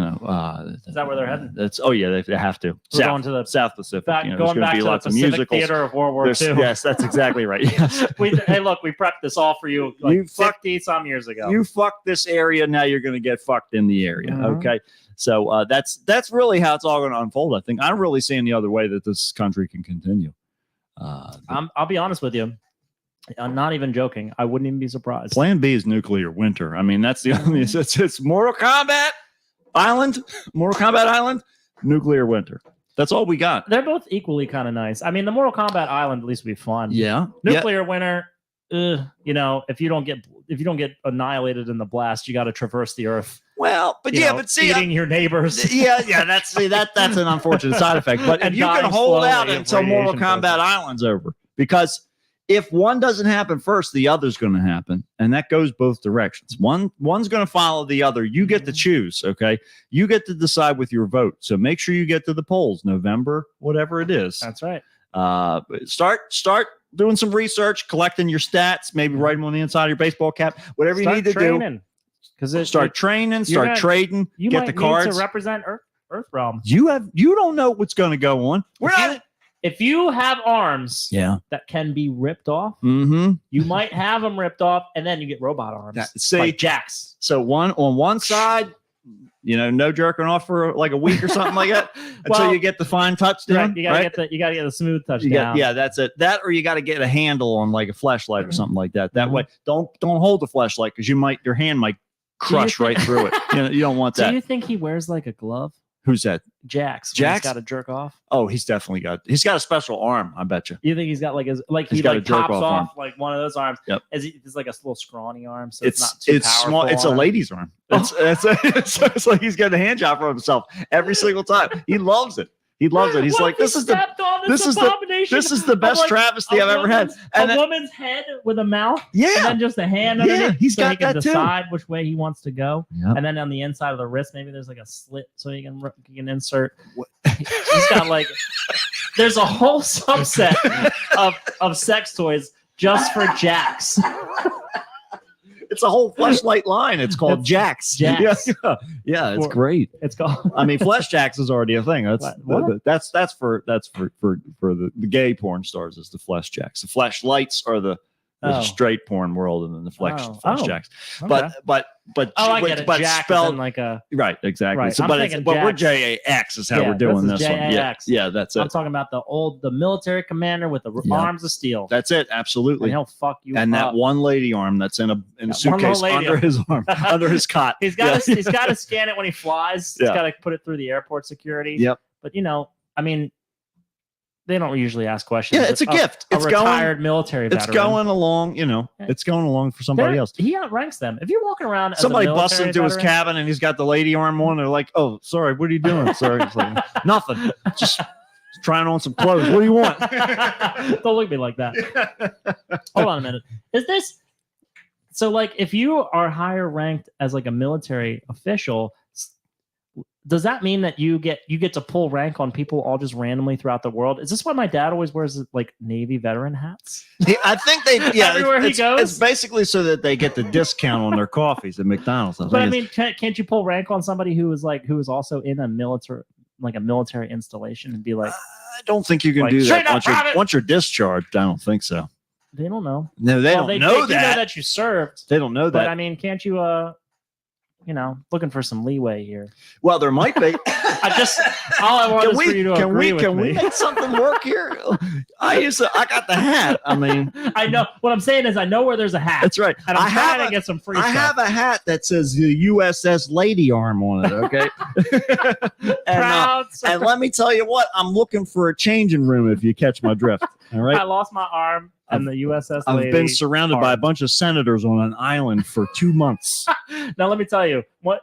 that where they're heading? They have to. We're going to the South Pacific. back, There's going going back to be to the lots of Pacific musicals. Theater of World War There's- II. Yes, that's exactly right. Yes. Hey, look, we prepped this all for you like You fuck- 50-some years ago. You fucked this area, now you're going to get fucked in the area. Mhm. Okay. So that's really how it's all going to unfold. I think I don't really see any other way that this country can continue. I'll be honest with you. I'm not even joking. I wouldn't even be surprised. Plan B is nuclear winter. I mean, that's the only. It's Mortal Kombat Island, nuclear winter. That's all we got. They're both equally kind of nice. I mean, the Mortal Kombat Island at least would be fun. Yeah. Nuclear winter. If you don't get annihilated in the blast, you got to traverse the earth. Well, but eating your neighbors. that's an unfortunate side effect. But And if you can dying hold out slowly of until Mortal radiation Kombat poisoning. Island's over, because if one doesn't happen first, the other's going to happen, and that goes both directions. One's going to follow the other. You get to choose. Okay, you get to decide with your vote. So make sure you get to the polls, November, whatever it is. That's right. Start doing some research, collecting your stats, maybe write them on the inside of your baseball cap, whatever you need to do. Because Start training, start trading, You get might the cards. need to represent Earthrealm. You don't know what's going to go on. If you have arms Yeah. that can be ripped off, Mm-hmm. you might have them ripped off, and then you get robot arms. See, like Jax. so on one side, no jerking off for like a week or something like that until Well, you get the fine touchdown. Right, you gotta get the smooth touchdown. That's it. That, or you got to get a handle on like a flashlight or something like that. That way, don't hold the flashlight because your hand might crush right through it. You don't want Do that. you think he wears like a glove? Who's that? Jax. Jax? Got to jerk off. Oh, he's got a special arm. I bet you. You think he's got like He's he got a like jerk pops off off arm. like one of those arms? Yep. It's like a little scrawny arm, so it's not It's too small. powerful It's a arm. lady's arm. It's like he's getting a hand job for himself every single time. He loves it. He loves it. He's What like, if he this is the abomination best of, like, travesty I've ever had. And a then- woman's head with a mouth, and yeah, then just a hand Yeah, underneath, he's so he got can that too. decide which way he wants to go. Yep. And then on the inside of the wrist, maybe there's like a slit so he can insert. He's got like there's a whole subset of sex toys just for Jax. it's a whole fleshlight line. It's called Jax. Jax. Yeah, it's For- great. It's called. I mean, Flesh Jax is already a thing. What? That's for the gay porn stars. Is the Flesh Jacks. The flashlights are the Oh. straight porn world, and then the Flesh Oh. Jacks. Okay. But I get it. but Jax is spelled in like a. right, exactly. Right. So, I'm but thinking we're Jax. JAX is how Yeah, we're doing this this is one. JAX. Yeah, that's I'm it. talking about the military commander with the Yeah. arms of steel. That's it. And Absolutely. he'll fuck you And that up. one lady arm that's in a That one suitcase little lady under arm. his arm, under his cot. He's got to scan it when he flies. He's Yeah. got to put it through the airport security. Yep. But I mean, They don't usually ask questions. Yeah, it's a gift. A It's retired military It's veteran. going along, it's going along for somebody else. He outranks them. If you're walking around, as Somebody a busts military into his veteran- cabin and he's got the lady arm on. They're like, "Oh, sorry, what are you doing?" Sorry, it's like, nothing. Just trying on some clothes. What do you want? Don't look at me like that. Hold on a minute. Is this so? Like, if you are higher ranked as like a military official, does that mean that you get to pull rank on people all just randomly throughout the world? Is this why my dad always wears like Navy veteran hats? I think they, yeah, Everywhere he it's, goes? it's basically so that they get the discount on their coffees at McDonald's. But I mean, can't you pull rank on somebody who is also in a military installation and be like, I don't think you can Like, do straight that up, private! once you're discharged. I don't think so. they don't know. No, they Well, don't know they that. know that you served, They don't know but that. I mean, can't you? Looking for some leeway here. Well, there might be. All I want Can is we, for you to can agree we, with can me. we make something work here? I got the hat. I mean, I know what I'm saying is I know where there's a hat. that's right. And I'm trying to a- get some free I stuff. have a hat that says the USS Lady Arm on it. Okay. Proud. And let me tell you what, I'm looking for a changing room if you catch my drift. All right. I lost my arm and the USS I've Lady been surrounded by a arm. bunch of senators on an island for 2 months. Now let me tell you what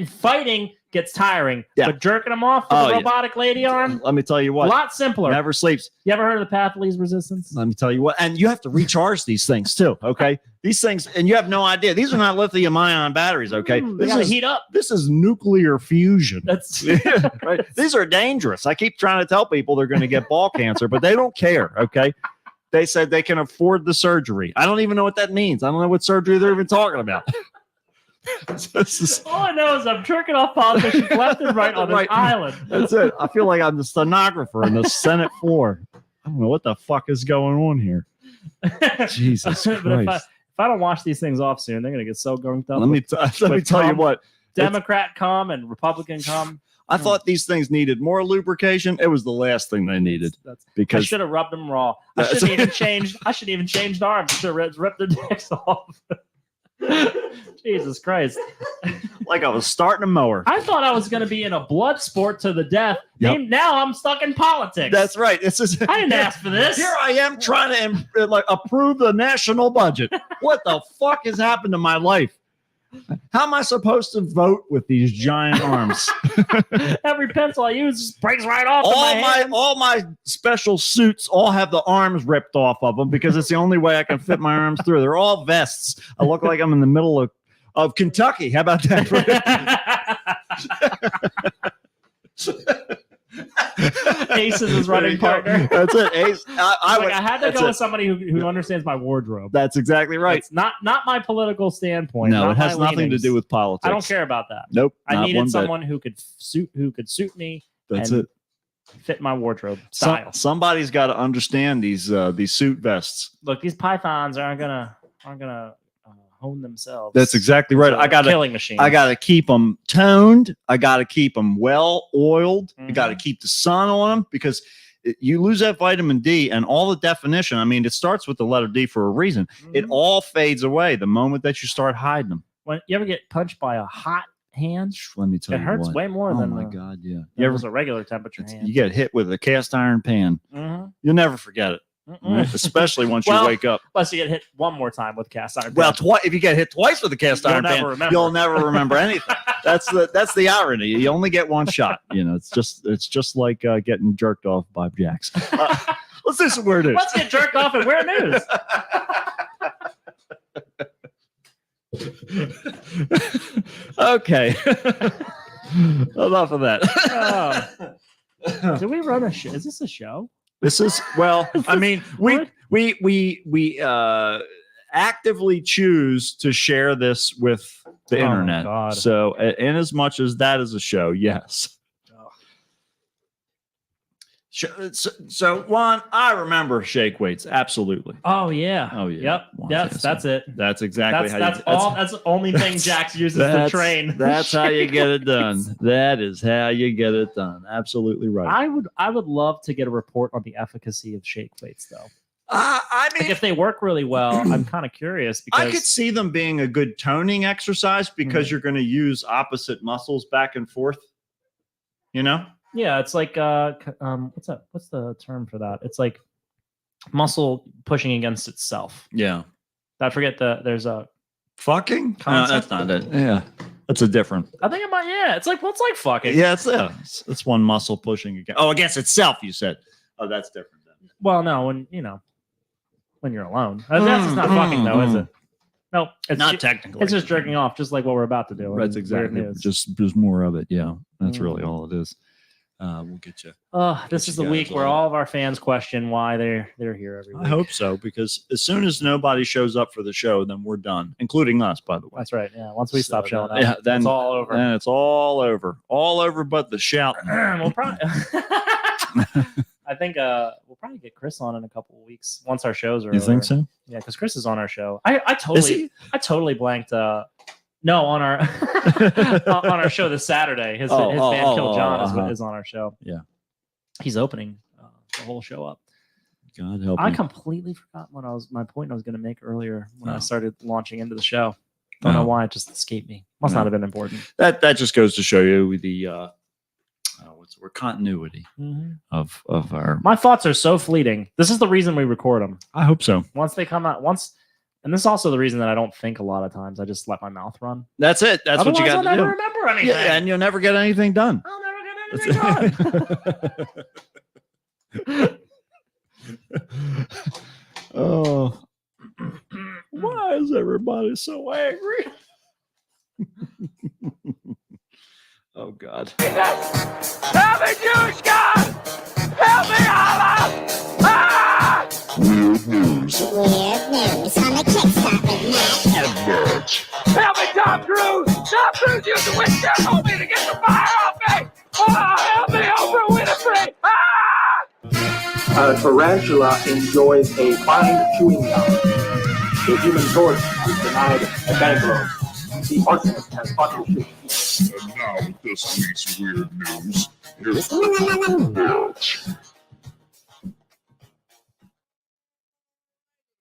fighting gets tiring, Yeah. but jerking them off with Oh, a yeah. robotic lady arm, Let me tell you a what, lot simpler. never sleeps. You ever heard of the path of least resistance? Let me tell you what, and you have to recharge these things too. Okay, these things, and you have no idea. These are not lithium-ion batteries. Okay, They gotta heat up. this is nuclear fusion. That's Right? These are dangerous. I keep trying to tell people they're going to get ball cancer, but they don't care. Okay. They said they can afford the surgery. I don't even know what that means. I don't know what surgery they're even talking about. This is- all I know is I'm jerking off politicians left and right on this Right. island. that's it. I feel like I'm the stenographer in the Senate floor. I don't know what the fuck is going on here. Jesus But Christ. if I don't wash these things off soon, they're gonna get so gunked up. Let me tell you what. Democrat come and Republican come. I thought these things needed more lubrication. It was the last thing they needed I because should have rubbed them raw. I That's- shouldn't even changed arms. Should have ripped the dicks off. Jesus Christ! like I was starting a mower. I thought I was going to be in a blood sport to the death. Yep. Now I'm stuck in politics. That's right. This is. I didn't ask for this. Here I am trying to approve the national budget. What the fuck has happened to my life? How am I supposed to vote with these giant arms? Every pencil I use just breaks right off. in hand. all my special suits all have the arms ripped off of them because it's the only way I can fit my arms through. They're all vests. I look like I'm in the middle of Kentucky. How about that? Ace is his running partner. That's it. Ace. I had to that's go it. with somebody who understands my wardrobe. That's exactly right. It's not my political standpoint. No, not it has my nothing to leanings. do with politics. I don't care about that. Nope. I not one needed bit. someone who could suit me. That's and it. Fit my wardrobe style. Somebody's got to understand these suit vests. Look, these pythons aren't gonna hone themselves. That's exactly right. to I got to killing machines. I got to keep them toned. I got to keep them well oiled. You got to Mhm. keep the sun on them because you lose that vitamin D and all the definition. I mean, it starts with the letter D for a reason. It Mhm. all fades away the moment that you start hiding them. When you ever get punched by a hot hand, Let me tell it you hurts what. way more Oh than my the, God, yeah. than You ever just a regular temperature hand. you get hit with a cast iron pan. Mhm. You'll never forget it, Mm-mm. right? Especially once Well, you wake up. Unless you get hit one more time with cast iron. Well, if you get hit twice with a cast You'll iron never pan, remember. you'll never remember anything. That's the irony. You only get one shot. You know, it's just like getting jerked off by Jacks. Let's do some weird news. Let's get jerked off and wear news. Okay. Enough of that. Do we run a show? Is this a show? This is I mean, What? we actively choose to share this with the Oh, internet. God. So, in as much as that is a show, yes. So Juan, I remember shake weights. Absolutely. Oh yeah. Oh, yeah. Yep. Well, Yes, yes, that's it. That's exactly That's the only thing Jax uses to train. That's how you get it done. That is how you get it done. Absolutely right. I would love to get a report on the efficacy of shake weights though. I Like mean, if they work really well, I'm kind of curious because I could see them being a good toning exercise because Mhm. you're going to use opposite muscles back and forth. You know, Yeah, it's like what's that? What's the term for that? It's like muscle pushing against itself. Yeah. I forget there's a Fucking? No, Concept? that's not it. Yeah. That's a different. I think it might. Yeah, it's like what's like fucking. Yeah, it's one muscle pushing against. Oh, against itself, you said. Oh, that's different then. Well, no, when you're alone. That's just not fucking though, is it? No, it's Not technically. It's just jerking off, just like what we're about to do. That's in exactly. Weird News. Just more of it. Yeah. That's really Mm. all it is. We'll get you. This you is the guys week where all- all of our fans question why they're here every week. I hope so, because as soon as nobody shows up for the show, then we're done, including us, by the way. That's right. Yeah. Once we So stop showing up, yeah, then it's all over. Then it's all over. All over but the shouting. We'll probably. I think we'll probably get Chris on in a couple of weeks once our shows are. You think over. so? Yeah, because Chris is on our show. I Is he? totally blanked. No, on our on our show this Saturday. His band Kill John is on our show. Yeah. He's opening the whole show up. God help I me. completely forgot my point I was going to make earlier when I Oh. started launching into the show. Don't Oh. know why it just escaped me. Must No. not have been important. That just goes to show you the what's the word? Continuity of our. My thoughts are so fleeting. This is the reason we record them. I hope so. Once they come out, and this is also the reason that I don't think a lot of times. I just let my mouth run. That's it. That's what you Otherwise, got I'll to never do. remember anything. Yeah, and you'll never get anything done. I'll never get anything done. Oh, why is everybody so angry? Oh God. Help me, Jewish God! Help me, Allah! Ah! Weird news on the Kickstarter net. Help me, Tom Cruise! Tom Cruise used the witch to hold me to get the fire off me! Help me, Oprah Winfrey! Ah! A tarantula enjoys a fine chewing gum. The human torch is denied a bank loan. The arsonist has fucking shit. And now with this week's weird news, here's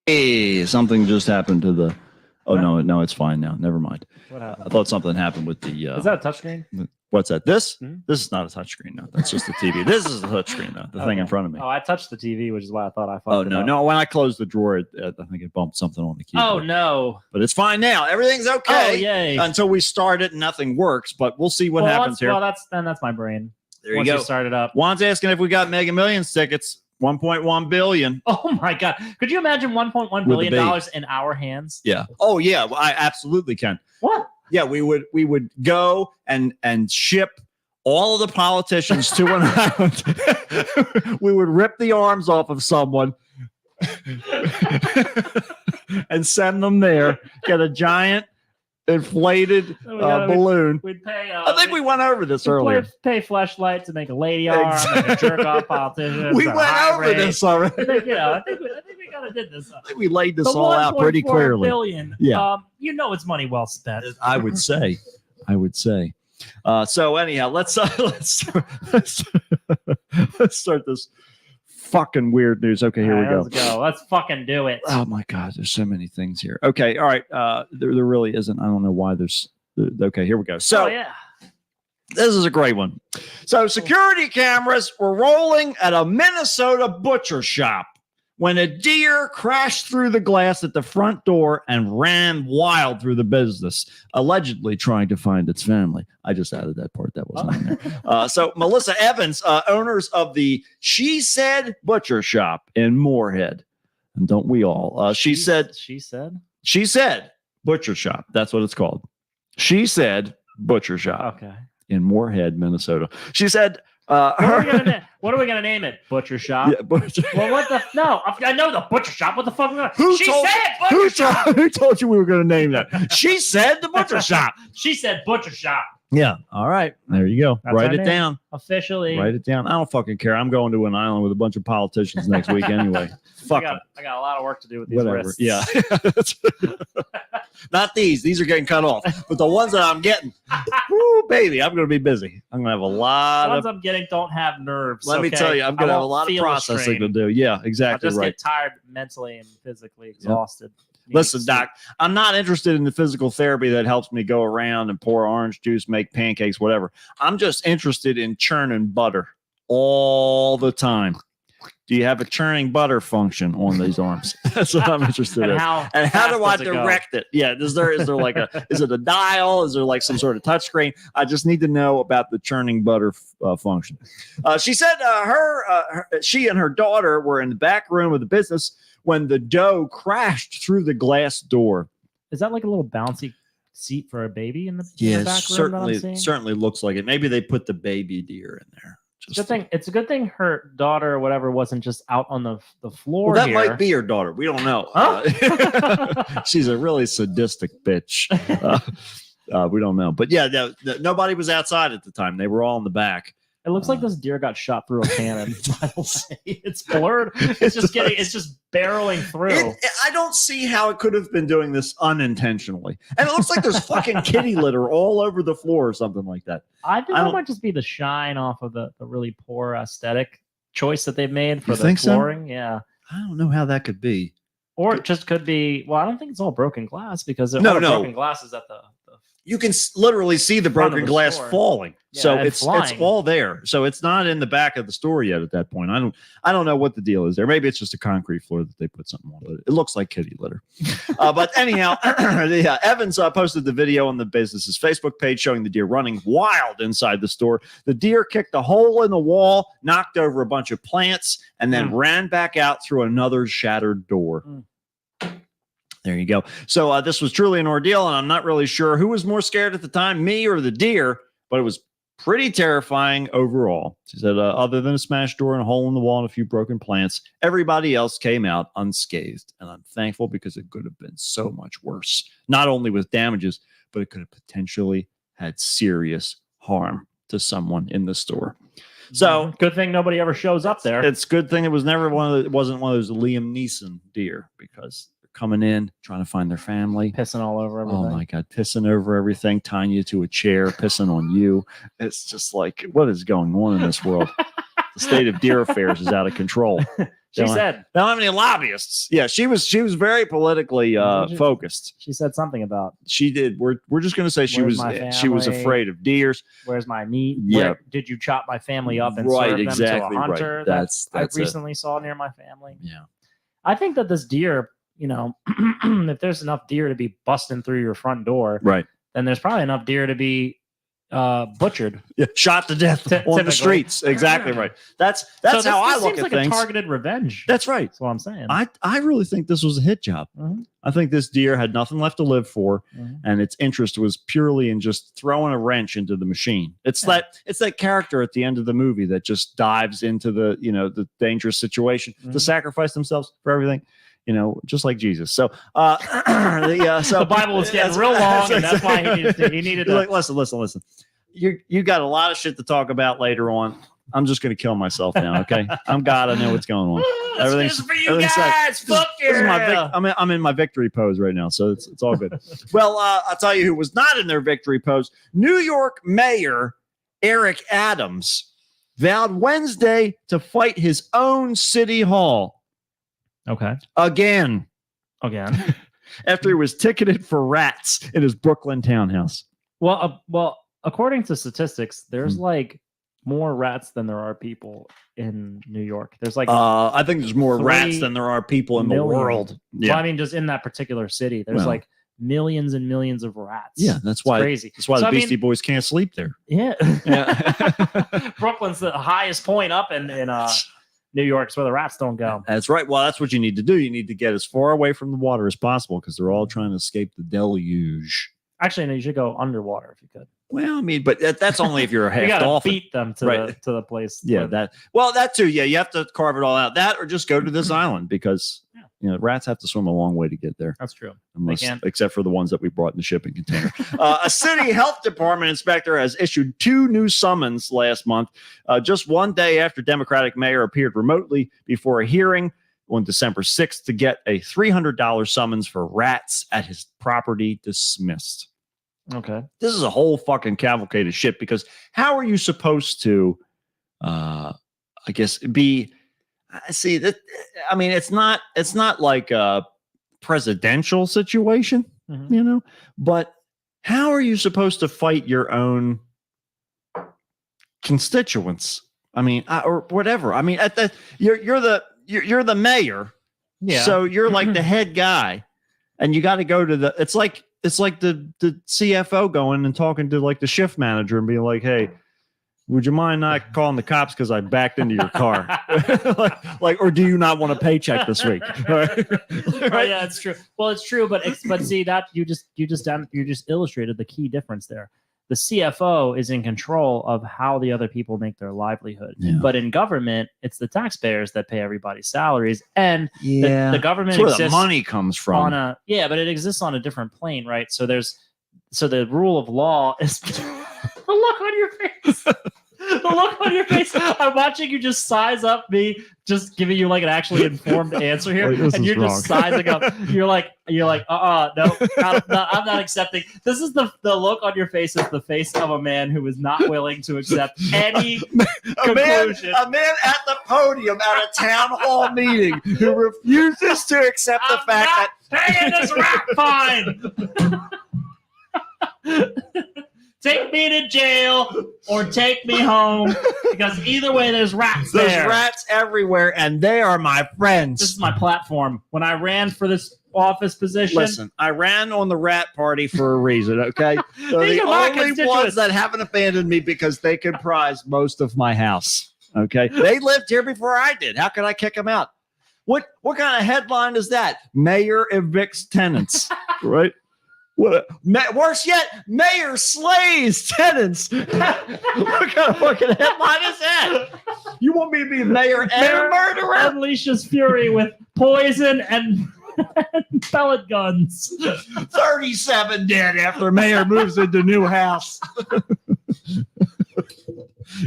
Hey, something just happened to the. Oh no, it's fine now. Never mind. What I happened? thought something happened with the. Is that a touchscreen? What's that? This? Mhm. This is not a touchscreen. No, that's just a TV. This is a touchscreen. No, the thing in Okay. front of me. Oh, I touched the TV, which is why I thought I fucked Oh it no, up. no! When I closed the drawer, I think it bumped something on the keyboard. Oh no! But it's fine now. Everything's Oh okay yay! until we start it and nothing works. But we'll see what Well, happens once- here. Well, that's my brain. There you Once go. you start it up. Juan's asking if we got Mega Millions tickets. 1.1 billion. Oh my god! Could you imagine 1.1 With a billion B. dollars in our hands? Yeah. Oh yeah. Well, I absolutely can. What? Yeah, we would go and ship all of the politicians to an island. We would rip the arms off of someone and send them there. Get a giant inflated Oh, we gotta- balloon. We'd pay. I think we went over this earlier. Pay Fleshlight to make a lady arm, and a jerk off politician. We went over this already. I think we kind of did this. I think we laid this The all out pretty 1.4 clearly. billion, Yeah. it's money well spent. I would say. So anyhow, let's start this fucking weird news. Okay, here All we right, go. Let's go. Let's fucking do it. Oh my God, there's so many things here. Okay, all right. There really isn't. I don't know why there's. Okay, here we go. So Oh, yeah. this is a great one. So security cameras were rolling at a Minnesota butcher shop when a deer crashed through the glass at the front door and ran wild through the business, allegedly trying to find its family. I just added that part. That wasn't in there. So Melissa Evans, owners of the She Said Butcher Shop in Moorhead. And don't we all? She said Butcher Shop. That's what it's called. She Said Butcher Shop Okay. in Moorhead, Minnesota. She said, What are we gonna name it? Butcher shop. Yeah, butcher. Well, what the? No, I know the butcher shop. What the fuck? Who She told- said butcher shop. Who told you we were going to name that? She said the butcher shop. She said butcher shop. Yeah. All right. There you go. That's Write our it name. down. Officially. Write it down. I don't fucking care. I'm going to an island with a bunch of politicians next week anyway. Fuck them. I got a lot of work to do with these Whatever. wrists. Yeah. Not these. These are getting cut off. But the ones that I'm getting, woo, baby, I'm going to be busy. I'm going to have a The lot ones of. I'm getting don't have nerves. Let me okay? tell you, I'm I going to have a won't lot of feel the processing to strain. do. Yeah, I exactly just right. get tired mentally and physically exhausted. Listen, Doc, I'm not interested in the physical therapy that helps me go around and pour orange juice, make pancakes, whatever. I'm just interested in churning butter all the time. Do you have a churning butter function on these arms? That's what I'm interested in. And how do I fast does it go? direct it? Yeah, is there like is it a dial? Is there like some sort of touchscreen? I just need to know about the churning butter function. She said she and her daughter were in the back room of the business when the dough crashed through the glass door. Is that like a little bouncy seat for a baby in the back room that I'm seeing? certainly looks like it. Maybe they put the baby deer in there. Good thing. It's a good thing her daughter or whatever wasn't just out on the floor. Well, that here. might be her daughter. We don't know. Huh? She's a really sadistic bitch. We don't know. But yeah, nobody was outside at the time. They were all in the back. It looks like this deer got shot through a cannon. I will say it's blurred. It's just barreling through. I don't see how it could have been doing this unintentionally. And it looks like there's fucking kitty litter all over the floor or something like that. I think that might just be the shine off of the really poor aesthetic choice that they've made for You the think so? flooring. Yeah. I don't know how that could be. Or it just could be. Well, I don't think it's all broken glass because all No. broken glass is at the You can literally see the front of broken the glass store. falling. Yeah, So and it's flying. all there. So it's not in the back of the store yet at that point. I don't know what the deal is there. Maybe it's just a concrete floor that they put something on, but it looks like kitty litter. But anyhow, Evans posted the video on the business's Facebook page showing the deer running wild inside the store. The deer kicked a hole in the wall, knocked over a bunch of plants, and then ran back out through another shattered door. There you go. So this was truly an ordeal, and I'm not really sure who was more scared at the time, me or the deer, but it was pretty terrifying overall. She said, other than a smashed door and a hole in the wall and a few broken plants, everybody else came out unscathed. And I'm thankful because it could have been so much worse, not only with damages, but it could have potentially had serious harm to someone in the store. So good thing nobody ever shows up there. it's a good thing it was never wasn't one of those Liam Neeson deer, because coming in, trying to find their family. Pissing all over everything. Oh my God, pissing over everything, tying you to a chair, pissing on you. It's just like, what is going on in this world? The state of deer affairs is out of control. She said, they don't have any lobbyists. Yeah, she was very politically focused. She said something about, She did. We're just going to say she Where's was my family? afraid of deers. where's my meat? Yeah. Where did you chop my family up and Right, serve them exactly to a right. hunter That's I it. recently saw near my family? Yeah. I think that this deer, if there's enough deer to be busting through your front door, Right. then there's probably enough deer to be butchered. Yeah. Shot to death on Typically. the streets. Exactly right. That's So how I this look seems at like things. a targeted revenge. That's right. That's what I'm saying. I really think this was a hit job. Mhm. I think this deer had nothing left to live for, Mhm. and its interest was purely in just throwing a wrench into the machine. It's that character at the end of the movie that just dives into the dangerous situation to Mhm. sacrifice themselves for everything. Just like Jesus. So, the Bible was getting real long, and that's why he needed to. Like, listen. You got a lot of shit to talk about later on. I'm just going to kill myself now. Okay, I'm God. I know what's going on. This is for you everything's set. guys. Fuck This is my yeah. I'm in my victory pose right now, so it's all good. Well, I'll tell you who was not in their victory pose. New York Mayor Eric Adams vowed Wednesday to fight his own city hall Okay. again Again. after he was ticketed for rats in his Brooklyn townhouse. Well, according to statistics, there's Hmm. like more rats than there are people in New York. There's like, I think there's more 3 rats than there are people in the million. world. well, I mean, just in that particular city, there's Well. like millions and millions of rats. Yeah, that's It's why. crazy. That's why So, the I mean, Beastie Boys can't sleep there. Yeah. Yeah. Brooklyn's the highest point up in New York. It's where the rats don't go. That's right. Well, that's what you need to do. You need to get as far away from the water as possible because they're all trying to escape the deluge. Actually, no, you should go underwater if you could. Well, I mean, but that's only if you're a You half gotta dolphin. beat them to Right. the place. Yeah, where- that too. Yeah, you have to carve it all out. That or just go to this island because rats have to swim a long way to get there. that's true. Unless, except for the ones that we brought in the shipping container. A city health department inspector has issued 2 new summons last month, just one day after Democratic mayor appeared remotely before a hearing on December 6th to get a $300 summons for rats at his property dismissed. Okay. This is a whole fucking cavalcade of shit because how are you supposed to, I guess, be... See that? I mean, it's not like presidential situation, Mhm. you know, but how are you supposed to fight your own constituents? I mean, or whatever. I mean, you're the mayor, Yeah. so you're like the head guy, and you got to go to it's like the CFO going and talking to like the shift manager and being like, hey, would you mind not calling the cops because I backed into your car? like, or do you not want a paycheck this week? Right, yeah, it's true. Well, it's true, but see that you just illustrated the key difference there. The CFO is in control of how the other people make their livelihood. Yeah. But in government, it's the taxpayers that pay everybody's salaries, and Yeah, the government that's where exists the money comes from. but it exists on a different plane, right? So the rule of law is the look on your face. The look on your face. I'm watching you just size up me, just giving you like an actually informed answer here, Like, this and is you're just wrong. sizing up. You're like, no, I'm not accepting. This is the look on your face is the face of a man who is not willing to accept any conclusion. A man at the podium at a town hall meeting who refuses to accept the I'm fact not paying this rat fine. Take me to jail or take me home, because either way, there's rats there's there. rats everywhere, and they are my friends. This is my platform. When I ran for this office position, Listen, I ran on the rat party for a reason, okay? They're These the are my only constituents. ones that haven't abandoned me because they comprise most of my house, okay? They lived here before I did. How could I kick them out? What kind of headline is that? Mayor evicts tenants, right? What? Worse yet, mayor slays tenants. What kind of fucking headline is that? You want me to be mayor and a murderer? unleashes fury with poison and pellet guns. 37 dead after mayor moves into new house.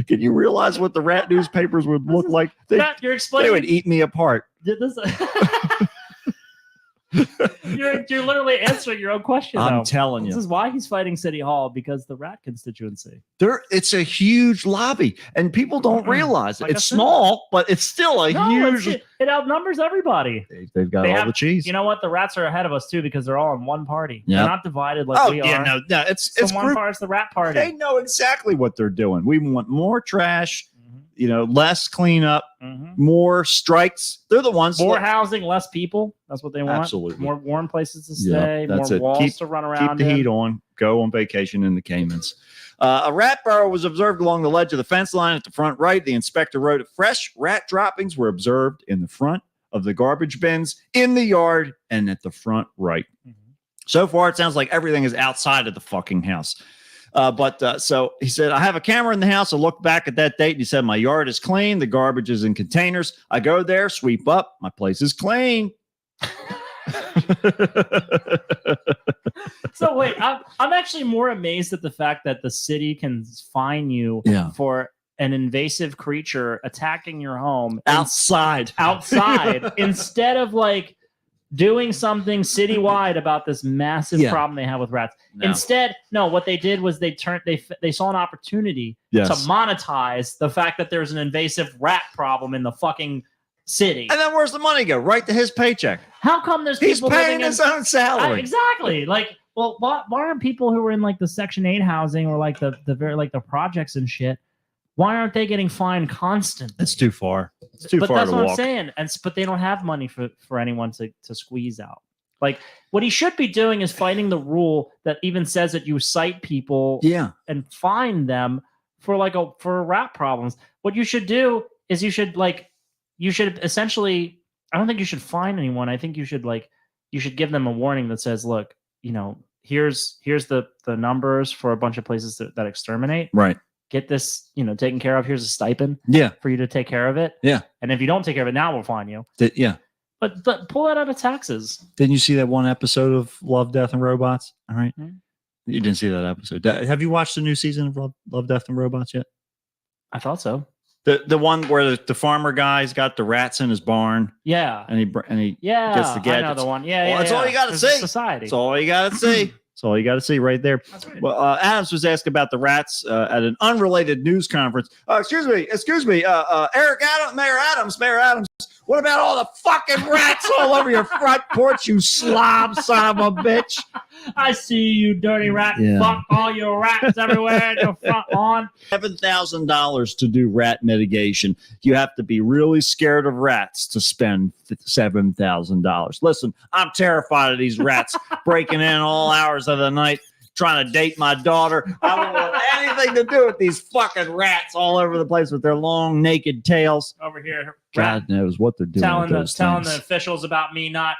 Can you realize what the rat newspapers would look like? They Matt, you're would explaining. eat me apart. This, you're literally answering your own question. I'm though. telling This you. is why he's fighting City Hall, because the rat constituency. It's a huge lobby, and people don't realize it. Like I It's said. small, but it's still a huge. It outnumbers everybody. They've got They all have- the cheese. You know what? The rats are ahead of us too, because they're all in one party. Yeah. They're not divided like oh we yeah, are. no, it's The one group- part's the rat party. They know exactly what they're doing. We want more trash, Mhm, less cleanup, mhm. more strikes. They're the ones. More that- housing, less people. That's what they want. Absolutely. More warm places to Yeah, stay. that's More it. walls Keep- to run keep around the in. heat on, go on vacation in the Caymans. A rat burrow was observed along the ledge of the fence line at the front right. The inspector wrote, fresh rat droppings were observed in the front of the garbage bins, in the yard, and at the front right. Mhm. So far, it sounds like everything is outside of the fucking house. So he said, I have a camera in the house. I looked back at that date and he said, my yard is clean. The garbage is in containers. I go there, sweep up. My place is clean. So wait, I'm actually more amazed at the fact that the city can fine you Yeah. for an invasive creature attacking your home Outside. outside instead of like doing something citywide about this massive Yeah. problem they have with rats. No. Instead, no, what they did was they saw an opportunity Yes. to monetize the fact that there's an invasive rat problem in the fucking city. And then where's the money go? Right to his paycheck. How come there's He's people paying living in his own salary. exactly. Like, well, why aren't people who are in like the Section 8 housing or like the very like the projects and shit? Why aren't they getting fined constantly? It's too far. It's too But far that's to what walk. I'm saying. But they don't have money for anyone to squeeze out. Like, what he should be doing is fighting the rule that even says that you cite people Yeah. and fine them for rat problems. What you should do is you should essentially, I don't think you should fine anyone. I think you should give them a warning that says, look, here's the numbers for a bunch of places that exterminate. Right. Get this, taken care of. Here's a stipend Yeah. for you to take care of it. Yeah. And if you don't take care of it now, we'll fine you. Yeah. But pull that out of taxes. Didn't you see that one episode of Love, Death, and Robots? All right. Hmm. You didn't see that episode. Have you watched the new season of Love, Death, and Robots yet? I thought so. The one where the farmer guy's got the rats in his barn Yeah. and he Yeah. gets the I know gadgets. the one. Yeah. Well, yeah, that's all yeah. you gotta There's a see. Society. That's all you got to see. That's all you got to see right there. That's right. Well, Adams was asked about the rats at an unrelated news conference. Excuse me. Mayor Adams. What about all the fucking rats all over your front porch, you slob son of a bitch? I see you, dirty rat. Yeah. Fuck all your rats everywhere in your front lawn. $7,000 to do rat mitigation. You have to be really scared of rats to spend $7,000. Listen, I'm terrified of these rats breaking in all hours of the night, trying to date my daughter. I don't want anything to do with these fucking rats all over the place with their long naked tails. Over here, God knows what they're doing. telling with those the things. officials about me not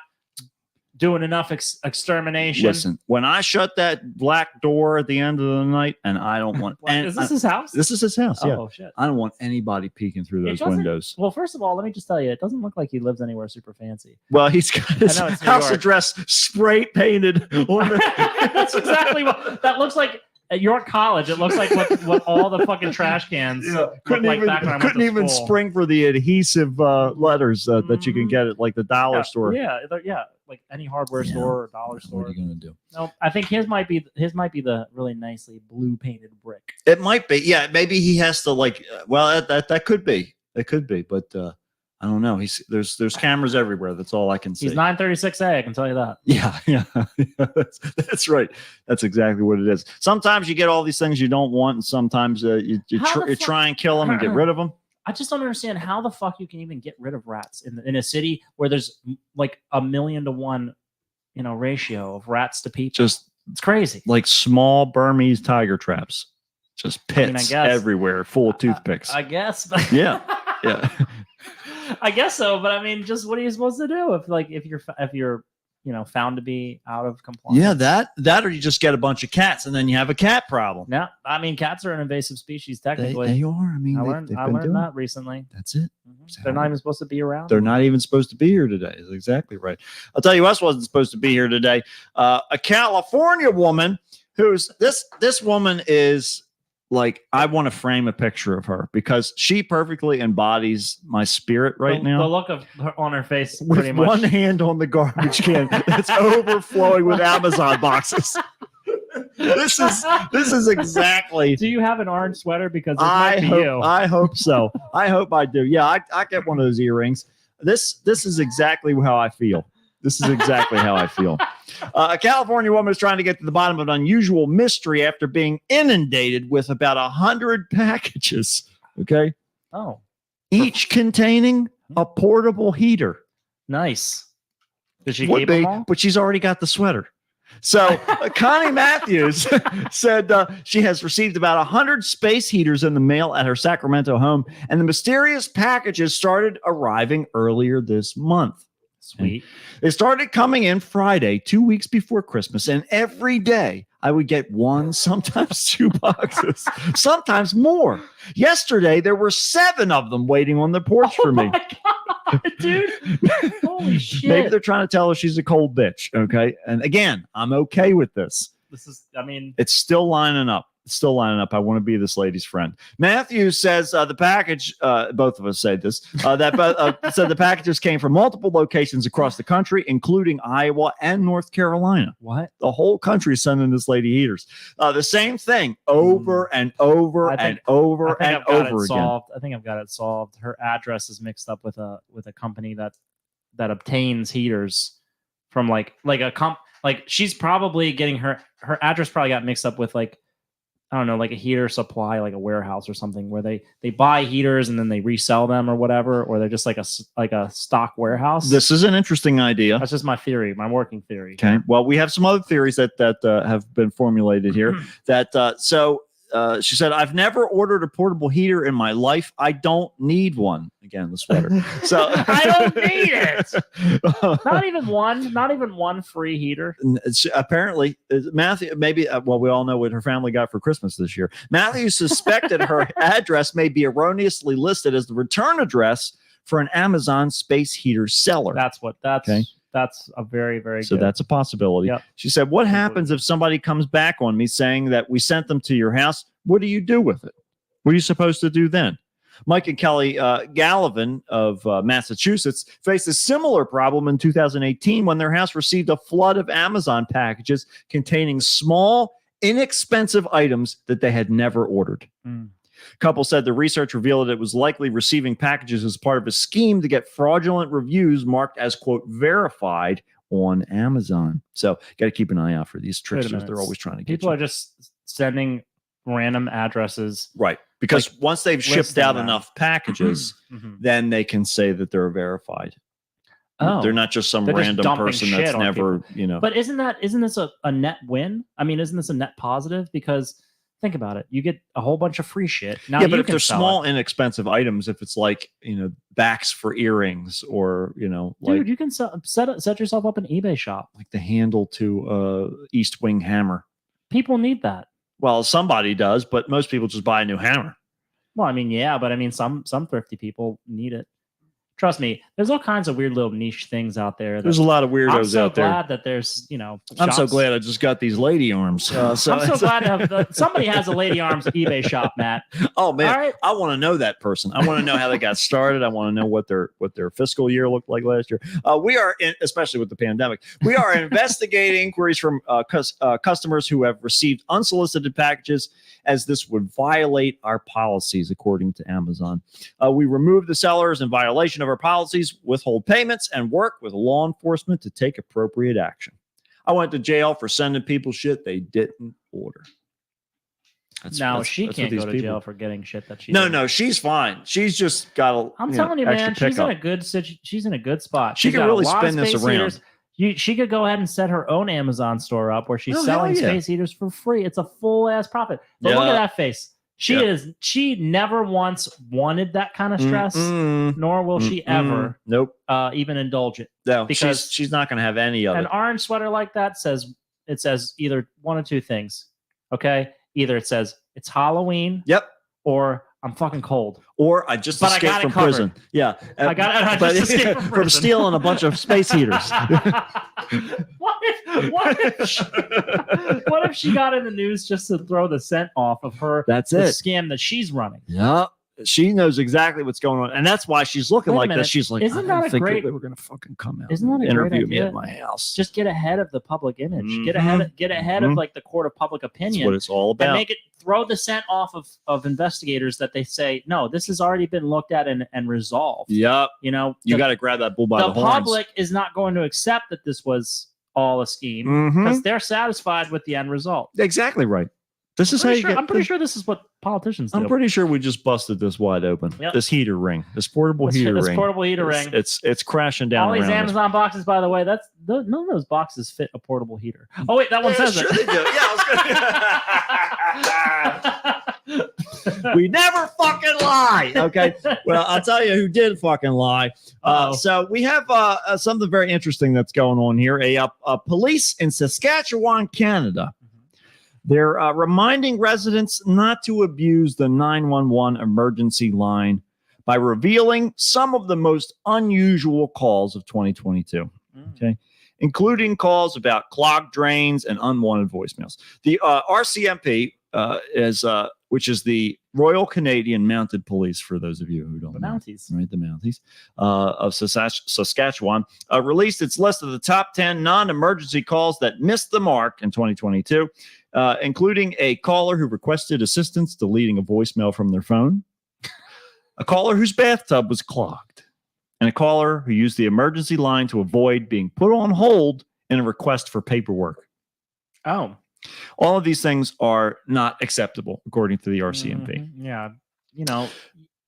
doing enough extermination. Listen, when I shut that black door at the end of the night, and I don't want, and Is this his house? this is his house. Yeah, Oh shit. I don't want anybody peeking through It those doesn't- windows. Well, first of all, let me just tell you, it doesn't look like he lives anywhere super fancy. Well, he's got his I know it's New house York. address spray painted on the. That's exactly what that looks like at York College. It looks like what all the fucking trash cans look couldn't like even, back when I went couldn't to even school. spring for the adhesive letters that you can Mhm. get at like the dollar store. Yeah, yeah, like any hardware Yeah. store or dollar What store. are you gonna do? No, I think his might be the really nicely blue painted brick. It might be. Yeah, maybe he has to like. Well, that could be. It could be, but I don't know. There's cameras everywhere. That's all I can see. He's 936A, I can tell you that. Yeah, that's right. That's exactly what it is. Sometimes you get all these things you don't want, and sometimes you How the fuck- try and kill them and get rid of them. I just don't understand how the fuck you can even get rid of rats in a city where there's like 1,000,000 to 1, ratio of rats to people. Just It's crazy. like small Burmese tiger traps, just I mean, I pits guess. everywhere, full of toothpicks. I guess. But Yeah, yeah. I guess so, but I mean, just what are you supposed to do if you're found to be out of compliance? Yeah, that or you just get a bunch of cats and then you have a cat problem. No, I mean, cats are an invasive species They technically. are. I mean, I they've learned been doing that recently. That's it. They're not even supposed to be around. They're not even supposed to be here today. Is exactly right. I'll tell you, who else wasn't supposed to be here today. A California woman who's this woman is like, I want to frame a picture of her because she perfectly embodies my spirit right The now. look of her, on her face, With pretty much. one hand on the garbage can, it's overflowing with Amazon boxes. This is exactly. Do you have an orange sweater? Because it might be you. I hope so. I hope I do. Yeah, I get one of those earrings. This is exactly how I feel. This is exactly how I feel. A California woman is trying to get to the bottom of an unusual mystery after being inundated with about 100 packages. Okay, Oh, each containing a portable heater. nice. Did she Would keep be, them all? but she's already got the sweater. So Connie Matthews said she has received about 100 space heaters in the mail at her Sacramento home, and the mysterious packages started arriving earlier this month. Sweet. They started coming in Friday, 2 weeks before Christmas, and every day I would get one, sometimes 2 boxes, sometimes more. Yesterday, there were 7 of them waiting on the porch for me. Oh my god, dude! Holy shit! Maybe they're trying to tell her she's a cold bitch. Okay. And again, I'm okay with this. This is. I mean, It's still lining up. It's still lining up. I want to be this lady's friend. Matthew says the package, both of us say this, said the packages came from multiple locations across the country, including Iowa and North Carolina. what? The whole country is sending this lady heaters. The same thing over and over I think- and over I think and I've got over it again. solved. I think I've got it solved. Her address is mixed up with a company that obtains heaters from like she's probably getting her address probably got mixed up with like, I don't know, like a heater supply, like a warehouse or something where they buy heaters and then they resell them or whatever, or they're just like a stock warehouse. This is an interesting idea. That's just my theory, my working theory. Okay. Well, we have some other theories that have been formulated here. She said, I've never ordered a portable heater in my life. I don't need one. Again, the sweater. So I don't need it. Not even one free heater. Apparently, Matthew, maybe, we all know what her family got for Christmas this year. Matthew suspected her address may be erroneously listed as the return address for an Amazon space heater seller. That's a very, very So good. that's a possibility. Yep. She said, what happens if somebody comes back on me saying that we sent them to your house? What do you do with it? What are you supposed to do then? Mike and Kelly Gallivan of Massachusetts faced a similar problem in 2018 when their house received a flood of Amazon packages containing small, inexpensive items that they had never ordered. Mm. Couple said the research revealed that it was likely receiving packages as part of a scheme to get fraudulent reviews marked as, quote, verified on Amazon. So got to keep an eye out for these tricksters. minute. They're always trying to get People you. are just sending random addresses. Right. Because once they've shipped listing out them. enough packages, Mhm. then they can say that they're verified. Oh, They're not just some They're just random dumping person shit that's on never, But isn't this a net win? I mean, isn't this a net positive? Because think about it, you get a whole bunch of free shit. Now yeah, you but if can they're sell small, it. inexpensive items, if it's like, backs for earrings or, like, Dude, you can set yourself up an eBay shop. like the handle to East Wing hammer. People need that. Well, somebody does, but most people just buy a new hammer. Well, I mean, yeah, but I mean, some thrifty people need it. Trust me, there's all kinds of weird little niche things out there. There's a lot of I'm weirdos so out there. glad that there's, I'm so shops. glad I just got these lady arms. I'm so glad to have somebody has a Lady Arms eBay shop, Matt. Oh man, All right. I want to know that person. I want to know how they got started. I want to know what their fiscal year looked like last year. We are, especially with the pandemic, we are investigating inquiries from customers who have received unsolicited packages, as this would violate our policies, according to Amazon. We remove the sellers in violation of our policies, withhold payments, and work with law enforcement to take appropriate action. I went to jail for sending people shit they didn't order. She that's can't what go to these jail people- for getting shit that she. No, didn't. no, she's fine. She's just got a. I'm telling you, man, extra she's in pickup. she's in a good spot. She She's can got a really lot of spin this space around. heaters. She could go ahead and set her own Amazon store up where she's Oh, selling hell yeah. space heaters for free. It's a full ass profit. But look Yeah. at that face. She never once wanted that kind of stress, Mm-mm. nor will she ever Nope. even indulge it. No, Because she's not going to have any of An it. orange sweater like that says either one of two things. Okay, either it says it's Halloween Yep. or I'm fucking cold. Or I just But I escaped got it from covered. prison. Yeah. I but just escaped from from prison. stealing a bunch of space heaters. what if she got in the news just to throw the scent off of her That's the it. scam that she's running? Yeah. She knows exactly what's going on. And that's why she's looking Wait a like minute. this. She's like, Isn't I that didn't a think great- they were going to fucking come out Isn't that a and great interview me idea? at my house. Just get ahead of the public image. Get Mhm. ahead of like the court of public That's opinion. what it's all And about. make it throw the scent off of investigators that they say, no, this has already been looked at and resolved. Yep. You know, You the, got to grab that bull by the the horns. public is not going to accept that this was all a scheme Mhm. because they're satisfied with the end result. Exactly right. This is how you get. I'm pretty sure this is what politicians do. I'm pretty sure we just busted this wide open. Yep. This heater ring, this portable This heater ring. portable heater ring. It's crashing down All these around us. Amazon boxes, by the way, none of those boxes fit a portable heater. Oh wait, that one Yeah, says sure it. they do. Yeah, we never fucking lie. Okay. Well, I'll tell you who did fucking lie. Uh-oh. So we have something very interesting that's going on here. A police in Saskatchewan, Canada. They're reminding residents not to abuse the 911 emergency line by revealing some of the most unusual calls of 2022. Okay. Including calls about clogged drains and unwanted voicemails. The RCMP which is the Royal Canadian Mounted Police, for those of you who don't The know. Mounties. Right, the Mounties of Saskatchewan, released its list of the top 10 non-emergency calls that missed the mark in 2022, including a caller who requested assistance deleting a voicemail from their phone, a caller whose bathtub was clogged, and a caller who used the emergency line to avoid being put on hold in a request for paperwork. Oh, All of these things are not acceptable, according to the RCMP. mhm. Yeah. You know,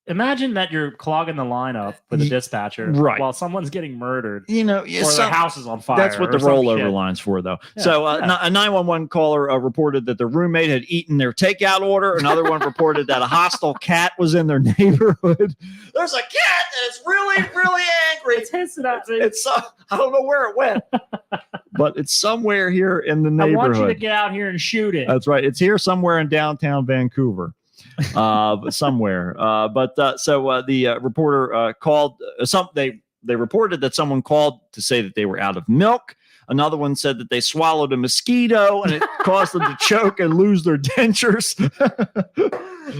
imagine that you're clogging the line up with a dispatcher Right. while someone's getting murdered You know, or their house is on fire. that's what the or some rollover shit. line's for, though. Yeah, So yeah. a 911 caller reported that the roommate had eaten their takeout order. Another one reported that a hostile cat was in their neighborhood. There's a cat that's really, really angry. It's hissing at me. It's I don't know where it went, but it's somewhere here in the I want you to neighborhood. get out here and shoot it. That's right. It's here somewhere in downtown Vancouver, but somewhere. So the reporter called. They reported that someone called to say that they were out of milk. Another one said that they swallowed a mosquito and it caused them to choke and lose their dentures.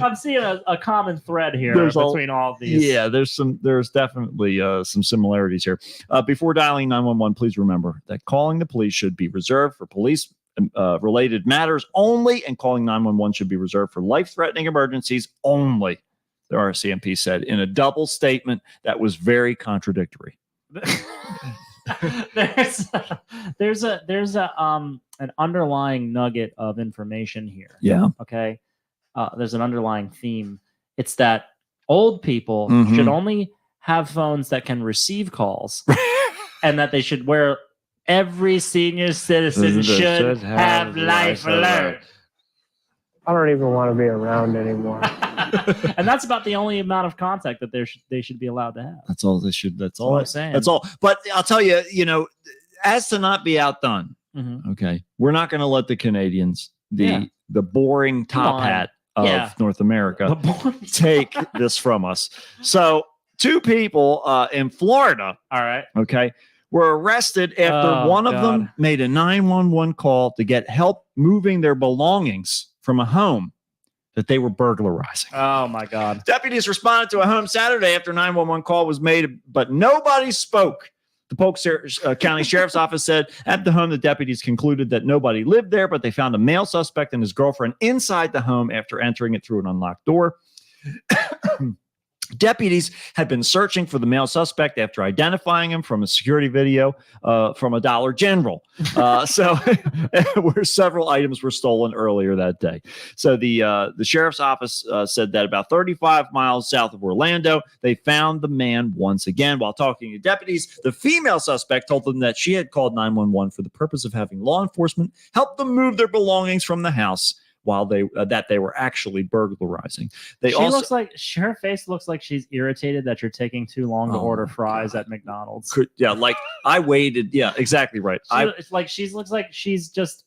I'm seeing a common thread here There's between all of these. Yeah, there's definitely some similarities here. Before dialing 911, please remember that calling the police should be reserved for police related matters only, and calling 911 should be reserved for life-threatening emergencies only, the RCMP said in a double statement that was very contradictory. there's an underlying nugget of information here. Yeah. Okay. There's an underlying theme. It's that old people Mhm. should only have phones that can receive calls, and that they should wear. Every senior citizen should have life alert. I don't even want to be around anymore. And that's about the only amount of contact that they should be allowed to have. That's all they should. That's all all I'm saying. That's all. But I'll tell you, as to not be outdone. Mhm. Okay, we're not going to let the Canadians, the boring Come top on. hat of Yeah. North America, take this from us. So, two people in Florida, All right. okay, were arrested after Oh, one of them God. made a 911 call to get help moving their belongings from a home that they were burglarizing. Oh my God. Deputies responded to a home Saturday after 911 call was made, but nobody spoke. The Polk County Sheriff's Office said at the home, the deputies concluded that nobody lived there, but they found a male suspect and his girlfriend inside the home after entering it through an unlocked door. Deputies had been searching for the male suspect after identifying him from a security video from a Dollar General. So where several items were stolen earlier that day. So the sheriff's office said that about 35 miles south of Orlando, they found the man once again. While talking to deputies, the female suspect told them that she had called 911 for the purpose of having law enforcement help them move their belongings from the house while they were actually burglarizing. Her face looks like she's irritated that you're taking too long to Oh order my fries God. at McDonald's. Like I waited. Yeah, exactly right. It's like she looks like she's just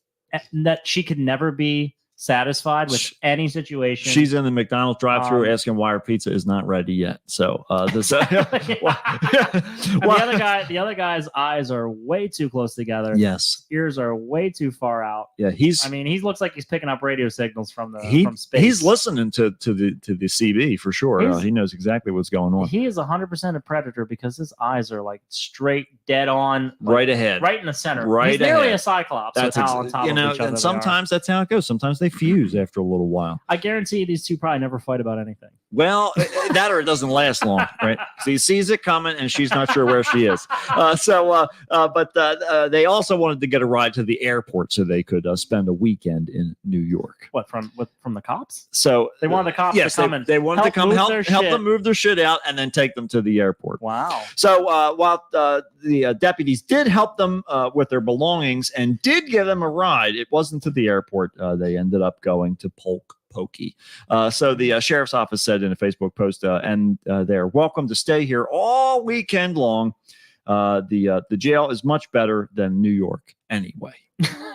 that she could never be satisfied with any situation. She's in the McDonald's drive-thru Um, asking why her pizza is not ready yet. So this, And the other guy's eyes are way too close together. yes, Ears are way too far out. yeah, he's I mean, he looks like he's picking up radio signals from he, space. he's listening to the CB for sure. He's- He knows exactly what's going on. He is 100% a predator because his eyes are like straight, dead on, like, Right ahead. right in the center. Right He's nearly ahead. a cyclops. That's with how on top of each other and they are. sometimes that's how it goes. Sometimes they fuse after a little while. I guarantee these two probably never fight about anything. Well, that or it doesn't last long, right? So he sees it coming, and she's not sure where she is. But they also wanted to get a ride to the airport so they could spend a weekend in New York. What from the cops? So They wanted the cops yes, to come and they wanted to come move help their help shit. them move their shit out and then take them to the airport. Wow. So while the deputies did help them with their belongings and did give them a ride, it wasn't to the airport. They ended up going to Polk Pokey. So the sheriff's office said in a Facebook post, and they're welcome to stay here all weekend long. The jail is much better than New York anyway.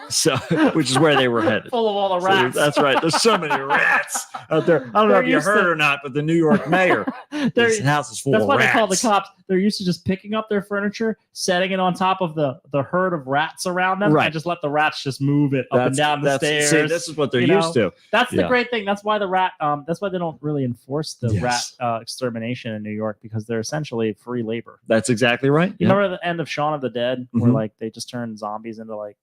So, which is where they were headed. Full of all the So rats. that's right. There's so many rats out there. I don't know They're if you used heard to- or not, but the New York mayor, They're- his house is full That's of why rats. they call the cops. They're used to just picking up their furniture, setting it on top of the herd of rats around them, Right. and just let the rats just move it up and down the stairs. See, this is what they're you used to. That's the Yeah. great thing. That's why the rat. That's why they don't really enforce the Yes. rat extermination in New York, because they're essentially free labor. That's exactly right. You Yeah. remember the end of Shaun of the Dead, where Mhm. like they just turn zombies into like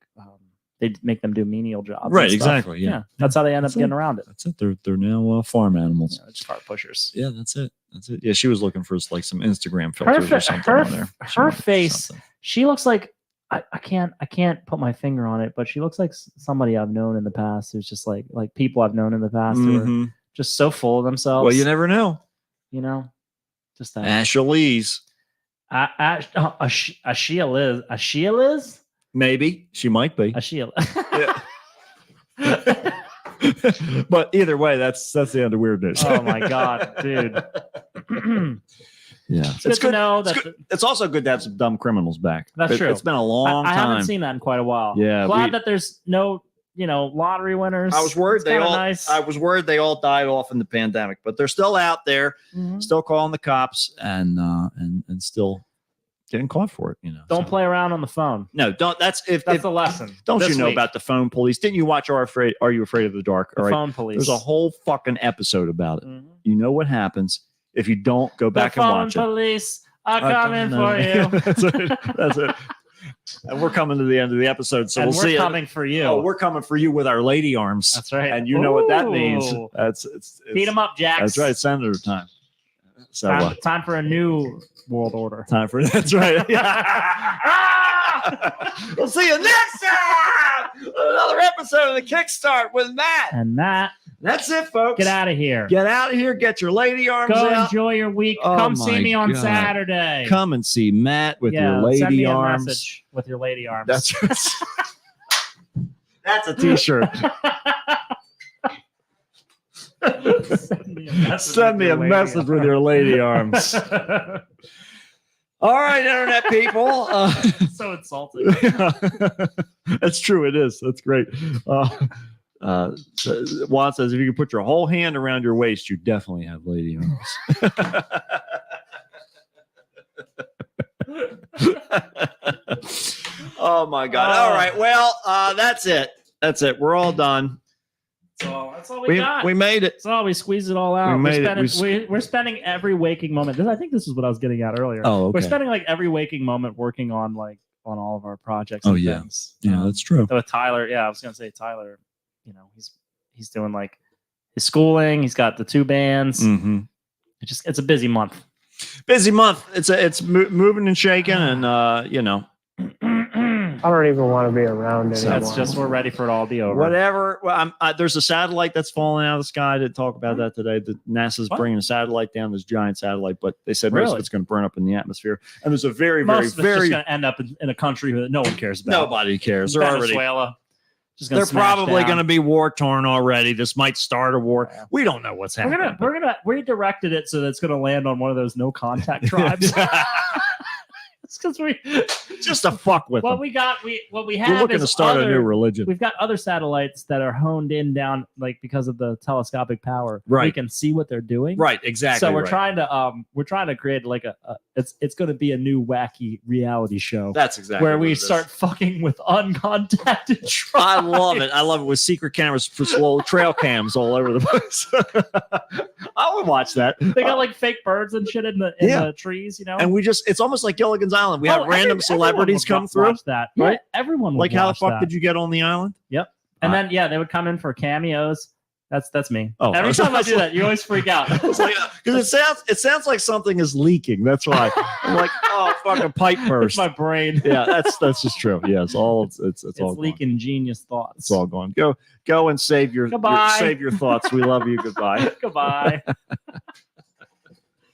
they make them do menial jobs. and Right, stuff. exactly, yeah. That's how they end up That's it. getting around it. That's it. They're now farm animals. Just cart pushers. Yeah, that's it. That's it. Yeah, she was looking for like some Instagram filters or something on there. She her wanted face. something. She looks like I can't put my finger on it, but she looks like somebody I've known in the past who's just like people I've known in the past who are Mhm. just so full of themselves. Well, you never know. you know, just that. Ashley's. A Shia Liz? Maybe she might be. A Shia. But either way, that's the end of weird news. Oh my god, dude. Yeah, It's good to know that it's also good to have some dumb criminals back. That's true. It's been a long I time. haven't seen that in quite a while. Yeah, glad that there's no lottery winners. I was worried It's they kinda all. nice. I was worried they all died off in the pandemic, but they're still out there, Mhm. still calling the cops, and still getting caught for it. Don't so. play around on the phone. No, don't. That's if the lesson. don't this you know week. about the phone police? Didn't you watch Are You Afraid of the Dark? the All right. phone police? There's a whole fucking episode about it. Mhm. You know what happens if you don't go back the and phone watch it. police are I coming don't know. for you. That's it. That's it. And we're coming to the end of the episode, so and we'll we're see you. coming for you. Oh, we're coming for you with our lady arms. That's right. And you know what that means. Ooh. It's Beat them up, Jax. That's right, Senator time. So Time for a new world order. time for that's right. We'll see you next time. Another episode of the Kickstart with Matt. And That's it, folks. get out of here. Get out of here. Get your lady arms Go out. enjoy your week. Oh Come see my me on God. Saturday. Come and see Matt with your send me lady a arms. message with your lady arms. That's that's a t-shirt. Send me a message with your lady arms. All right, internet people. So insulting. That's true. It is. That's great. Juan says if you can put your whole hand around your waist, you definitely have lady arms. Oh my God. All right. Well, that's it. That's it. We're all done. That's all we got. We made it. That's all. We squeezed it all out. We made it. We're spending every waking moment. I think this is what I was getting at earlier. Oh, okay. We're spending like every waking moment working on all of our projects. Oh, and yeah. things. Yeah, that's true. With Tyler, yeah, I was gonna say Tyler. You know, he's doing like his schooling. He's got the 2 bands. Mm-hmm. It's a busy month. Busy month. It's moving and shaking, and you know, I don't even want to be around anymore. That's just we're ready for it all to be over. whatever. Well, there's a satellite that's falling out of the sky. I didn't talk about that today. The NASA's What? bringing a satellite down. This giant satellite, but they said most Really? of it's going to burn up in the atmosphere. And there's a very, Most of it's very, just very gonna end up in a country that no one cares about. nobody cares. They're already. Venezuela. Just gonna They're smash probably down. going to be war torn already. This might start a war. Yeah. We don't know what's We're happening. gonna redirected it so that it's gonna land on one of those no contact tribes. It's because we just to fuck with what them. we got. What we have We're looking is to start a new other- religion. We've got other satellites that are honed in down like because of the telescopic power. We Right. can see what they're doing. Right. Exactly. So we're right. trying to create like a it's going to be a new wacky reality show That's exactly where what we it is. start fucking with uncontacted tribes. I love it. I love it with secret cameras for slow trail cams all over the place. I would watch that. They got like fake birds and shit in the trees, you know. And it's almost like Gilligan's Island. We have random celebrities come through. That right? Yeah, everyone would Like how the watch fuck that. did you get on the island? And then they would come in for cameos. That's me. Oh, Every time I do that, you always freak out. It's like because it sounds like something is leaking. That's why I'm like, oh, fucking pipe It's burst. my brain. Yeah, that's just true. Yeah, it's all it's It's all gone. leaking genius thoughts. It's all gone. Go and save your Goodbye. save your thoughts. We love you. Goodbye. Goodbye.